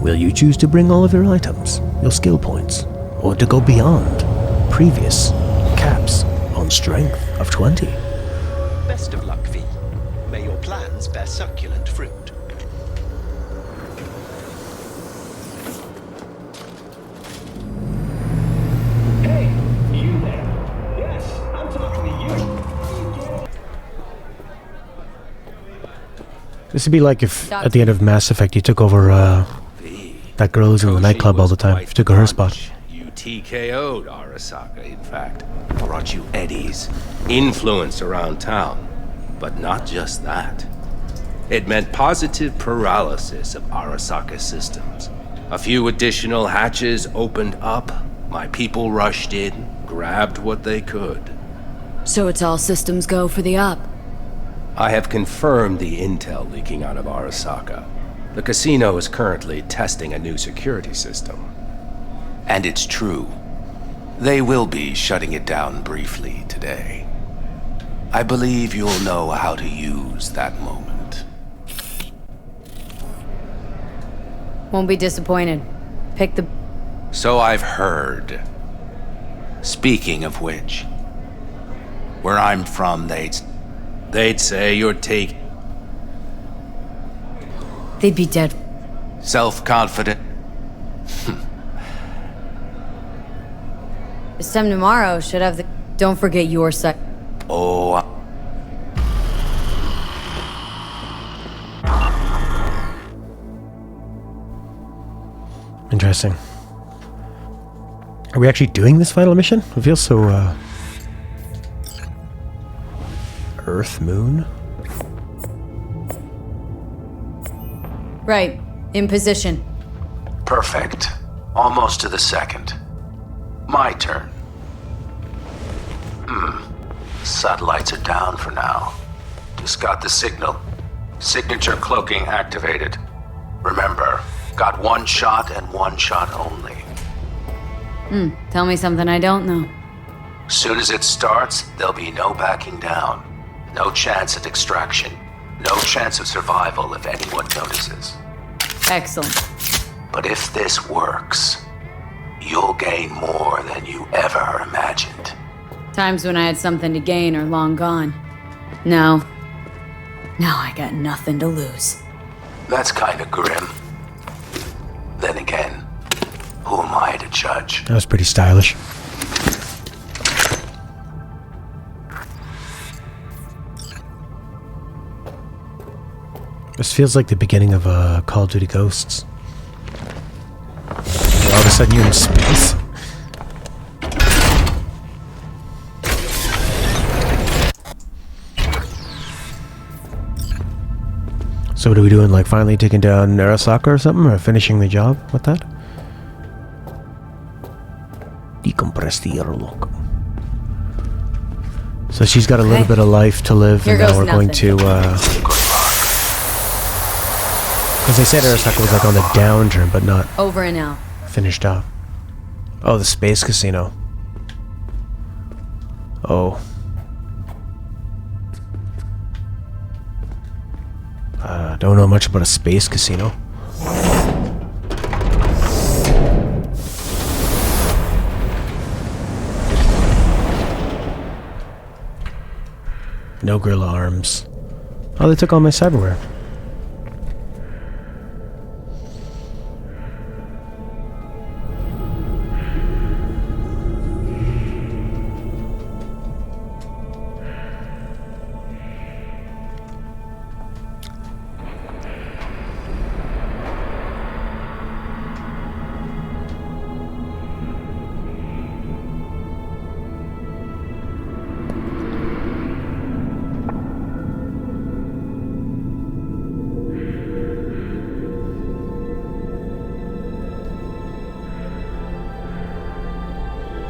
Will you choose to bring all of your items, your skill points, or to go beyond previous caps on strength of 20? Best of luck, V. May your plans bear succulent fruit. Hey, you there? Yes, I'm talking to you. This would be like if, at the end of Mass Effect, you took over, that girl who's in the nightclub all the time. You took her spot. You TKO'd Arasaka, in fact. Brought you eddies, influence around town. But not just that. It meant positive paralysis of Arasaka systems. A few additional hatches opened up. My people rushed in, grabbed what they could. So it's all systems go for the op. I have confirmed the intel leaking out of Arasaka. The casino is currently testing a new security system. And it's true. They will be shutting it down briefly today. I believe you'll know how to use that moment. Won't be disappointed. Pick the... So I've heard. Speaking of which, where I'm from, they'd say you're They'd be dead. self-confident. This time tomorrow should have the... Don't forget your sec... Oh, Interesting. Are we actually doing this final mission? It feels so, Earth, Moon? Right. In position. Perfect. Almost to the second. My turn. Satellites are down for now. Just got the signal. Signature cloaking activated. Remember, got one shot and one shot only. Tell me something I don't know. Soon as it starts, there'll be no backing down. No chance at extraction. No chance of survival if anyone notices. Excellent. But if this works, you'll gain more than you ever imagined. Times when I had something to gain are long gone. No. Now I got nothing to lose. That's kinda grim. Then again, who am I to judge? That was pretty stylish. This feels like the beginning of Call of Duty Ghosts. All of a sudden you're in space. So what are we doing? Like finally taking down Arasaka or something? Or finishing the job with that? Decompress the airlock. So she's got a little bit of life to live, Here and now goes we're going to, nothing. because they said Arasaka was like on the downturn, but not Over and out. finished off. Oh, the space casino. Oh. Don't know much about a space casino. No gorilla arms. Oh, they took all my cyberware.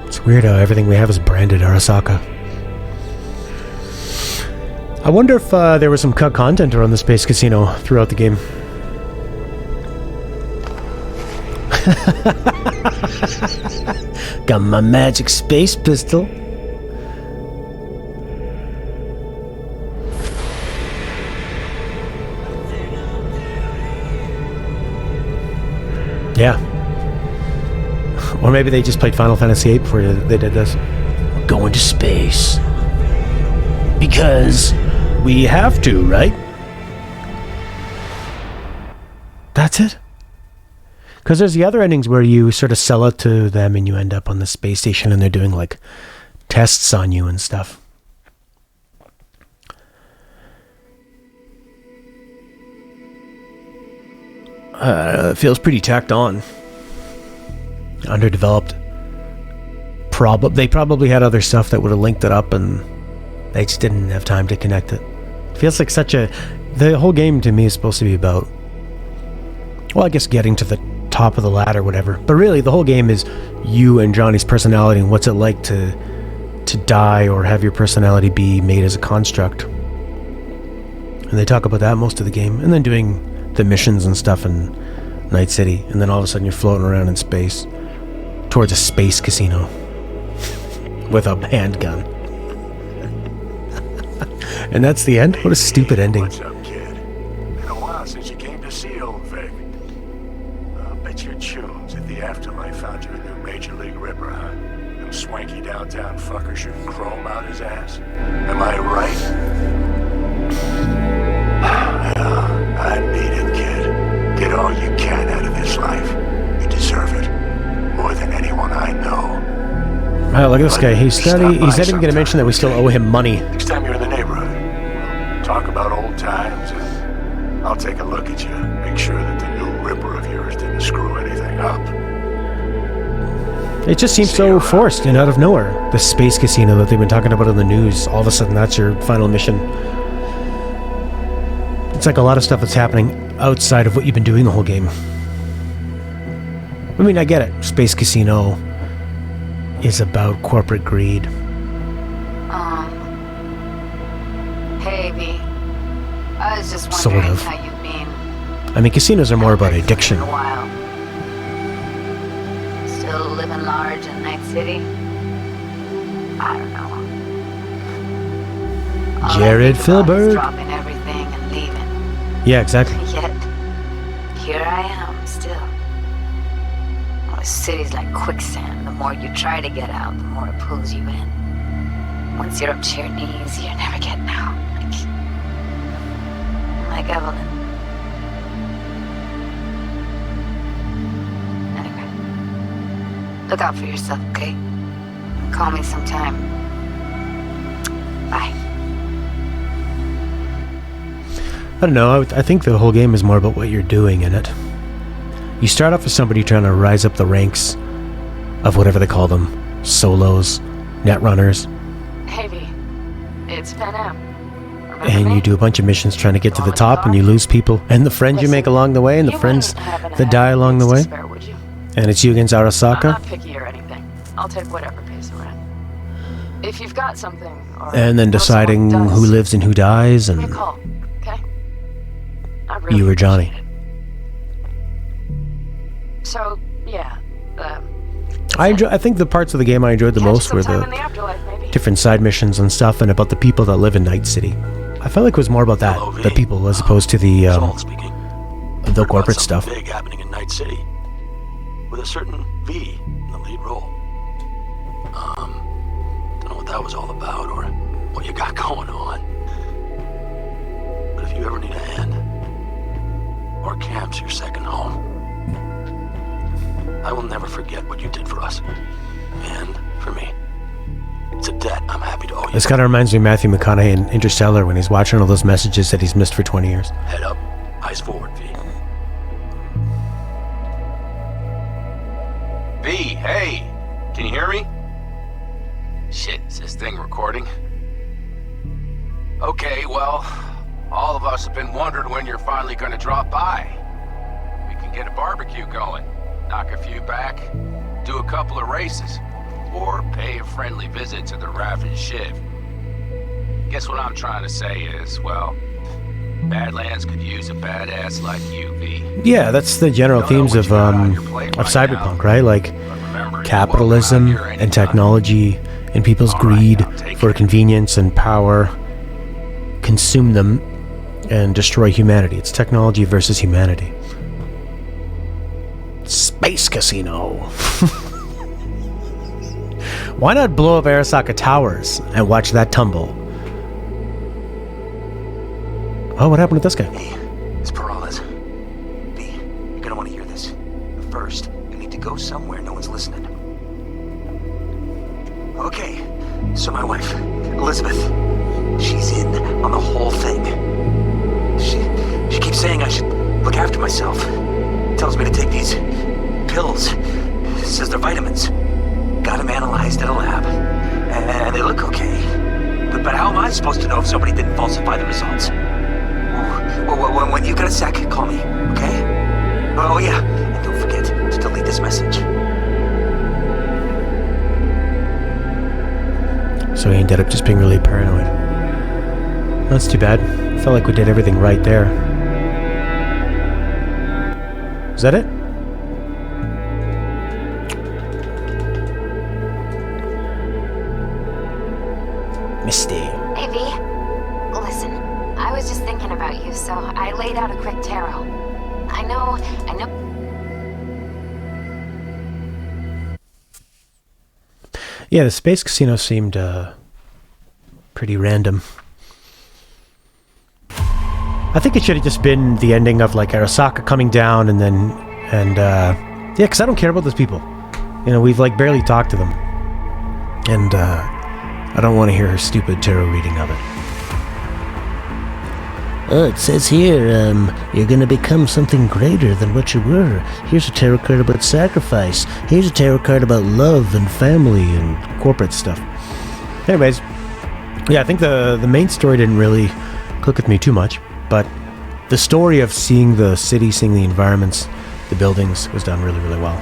It's weird how everything we have is branded Arasaka. I wonder if there was some cut content around the space casino throughout the game. Got my magic space pistol. Yeah. Or maybe they just played Final Fantasy VIII before they did this. We're going to space. Because we have to, right? That's it? Because there's the other endings where you sort of sell it to them and you end up on the space station and they're doing like tests on you and stuff. It feels pretty tacked on. Underdeveloped. They probably had other stuff that would have linked it up and they just didn't have time to connect it. Feels like the whole game to me is supposed to be about, well, I guess getting to the top of the ladder, whatever. But really, the whole game is you and Johnny's personality and what's it like to die or have your personality be made as a construct. And they talk about that most of the game. And then doing the missions and stuff in Night City. And then all of a sudden you're floating around in space towards a space casino with a handgun. And that's the end? What a stupid ending. What's up, kid? Been a while since you came to see old Vic. I'll bet your tunes at the Afterlife found you a new Major League Ripper, huh? Them swanky downtown fuckers shooting chrome out his ass. Am I right? Yeah, I need it, kid. Get all you can out of this life. You deserve it. More than anyone I know. Wow, look at this guy. He's not even going to mention that we still owe him money. Next time you're in the neighborhood, we'll talk about old times and I'll take a look at you. Make sure that the new Ripper of yours didn't screw anything up. It just seems so forced and out of nowhere. The space casino that they've been talking about in the news, all of a sudden that's your final mission. It's like a lot of stuff that's happening outside of what you've been doing the whole game. I mean, I get it. Space casino is about corporate greed. Hey, V. I was just Sort wondering of. how you've been. I mean, casinos are more about addiction. In a while. Still living large in Night City? I don't know. All Jared I think about is Filbert. dropping everything and leaving. Yeah, exactly. Yet, here I am, still. Oh, the city's like quicksand. The more you try to get out, the more it pulls you in. Once you're up to your knees, you're never getting out. Like Evelyn. Anyway, look out for yourself, okay? Call me sometime. Bye. I don't know. I think the whole game is more about what you're doing in it. You start off as somebody trying to rise up the ranks of whatever they call them. Solos, net runners. Hey, V. It's Pan Am. and you do a bunch of missions trying to get to the top, and you lose people, and the friends you make along the way, and the friends that die along the way. And it's you against I'm Arasaka. not picky or anything. I'll take whatever pays the rent. If you've got something, or And then know someone deciding does, who lives and who dies, give me and a call, okay? I really you or Johnny. appreciate it. So, yeah, I think the parts of the game I enjoyed the most were sometime in the the afterlife, maybe. different side missions and stuff, and about the people that live in Night City. I felt like it was more about that, the people, as opposed to the corporate stuff. Big happening in Night City, with a certain V in the lead role. Don't know what that was all about, or what you got going on. But if you ever need a hand, or camp's your second home, I will never forget what you did for us, and for me. It's a debt I'm happy to owe you. This kind of reminds me of Matthew McConaughey in Interstellar when he's watching all those messages that he's missed for 20 years. Head up, eyes forward, V. V, hey! Can you hear me? Shit, is this thing recording? Okay, well, all of us have been wondering when you're finally gonna drop by. We can get a barbecue going, knock a few back, do a couple of races, or pay a friendly visit to the Ravaged Shiv. Guess what I'm trying to say is, well, Badlands could use a badass like you, V. Yeah, that's the general themes of Cyberpunk, right? Like capitalism and technology and people's greed for convenience and power consume them and destroy humanity. It's technology versus humanity. Space Casino. Why not blow up Arasaka Towers and watch that tumble? Oh, what happened to this guy? Hey, it's Peralez. V, you're gonna want to hear this. But first, you need to go somewhere no one's listening. Okay, so my wife, Elizabeth, she's in on the whole thing. She keeps saying I should look after myself. Tells me to take these pills. Says they're vitamins. Got them analyzed at a lab. And they look okay. But how am I supposed to know if somebody didn't falsify the results? When you got a sec, call me, okay? Oh yeah, and don't forget to delete this message. So he ended up just being really paranoid. That's too bad. Felt like we did everything right there. Is that it? Misty. Hey, V. Listen, I was just thinking about you, so I laid out a quick tarot. I know. Yeah, the Space Casino seemed pretty random. I think it should have just been the ending of like Arasaka coming down and yeah, because I don't care about those people. You know, we've like barely talked to them. And I don't want to hear her stupid tarot reading of it. Oh, it says here, you're gonna become something greater than what you were. Here's a tarot card about sacrifice. Here's a tarot card about love and family and corporate stuff. Anyways, yeah, I think the main story didn't really click with me too much, but the story of seeing the city, seeing the environments, the buildings was done really, really well.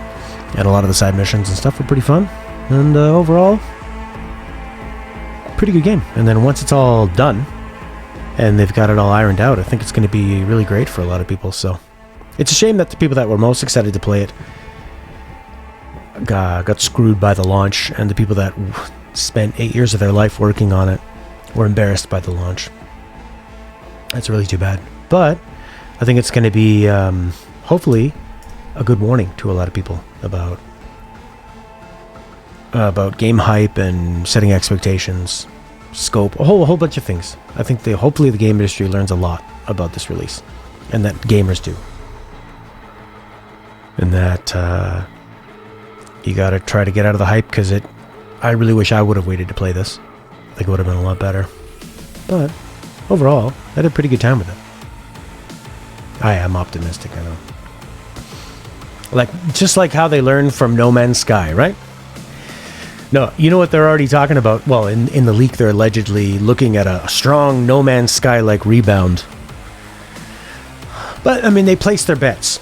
And a lot of the side missions and stuff were pretty fun. And overall, pretty good game. And then once it's all done, and they've got it all ironed out, I think it's going to be really great for a lot of people. So it's a shame that the people that were most excited to play it got screwed by the launch, and the people that spent 8 years of their life working on it were embarrassed by the launch. That's really too bad. But I think it's going to be hopefully a good warning to a lot of people about game hype and setting expectations, scope, a whole bunch of things. I think hopefully the game industry learns a lot about this release, and that gamers do, and that you gotta try to get out of the hype, because I really wish I would have waited to play this. I think it would have been a lot better. But overall, I had a pretty good time with it. I am optimistic, I know. Just like how they learned from No Man's Sky, right? No, you know what they're already talking about? Well, in the leak, they're allegedly looking at a strong No Man's Sky-like rebound. But, I mean, they place their bets.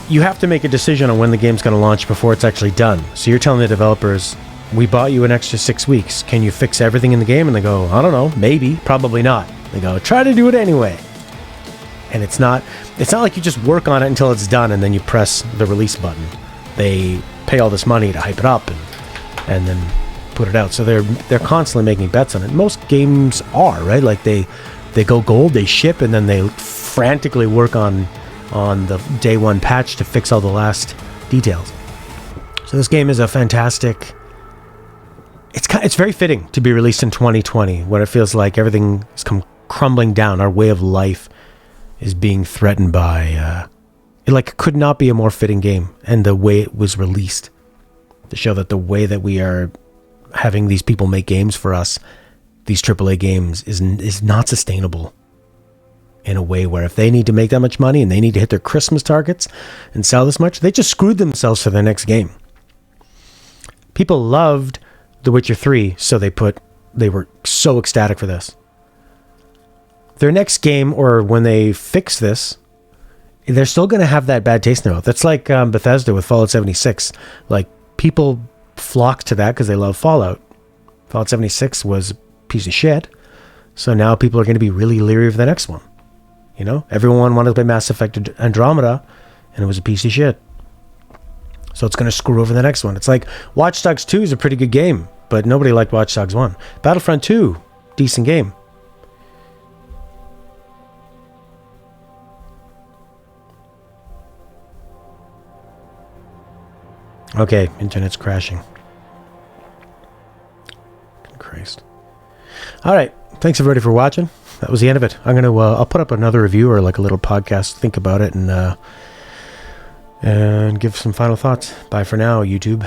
You have to make a decision on when the game's going to launch before it's actually done. So you're telling the developers, we bought you an extra 6 weeks. Can you fix everything in the game? And they go, I don't know, maybe, probably not. They go, try to do it anyway. And it's not like you just work on it until it's done and then you press the release button. They pay all this money to hype it up and then put it out. So they're constantly making bets on it. Most games are, right? Like they go gold, they ship, and then they frantically work on the day one patch to fix all the last details. So this game is a fantastic... It's very fitting to be released in 2020, when it feels like everything has come crumbling down. Our way of life is being threatened by... it could not be a more fitting game, and the way it was released to show that the way that we are having these people make games for us, these AAA games, is not sustainable in a way where if they need to make that much money and they need to hit their Christmas targets and sell this much, they just screwed themselves for their next game. People loved The Witcher 3, so they were so ecstatic for this. Their next game, or when they fix this, they're still going to have that bad taste in their mouth. That's like Bethesda with Fallout 76. Like, people flocked to that because they love Fallout. Fallout 76 was a piece of shit. So now people are going to be really leery of the next one. You know? Everyone wanted to play Mass Effect Andromeda, and it was a piece of shit. So it's going to screw over the next one. It's like Watch Dogs 2 is a pretty good game, but nobody liked Watch Dogs 1. Battlefront 2, decent game. Okay, internet's crashing. Good Christ. All right, thanks everybody for watching. That was the end of it. I'm gonna I'll put up another review or like a little podcast. Think about it and give some final thoughts. Bye for now, YouTube.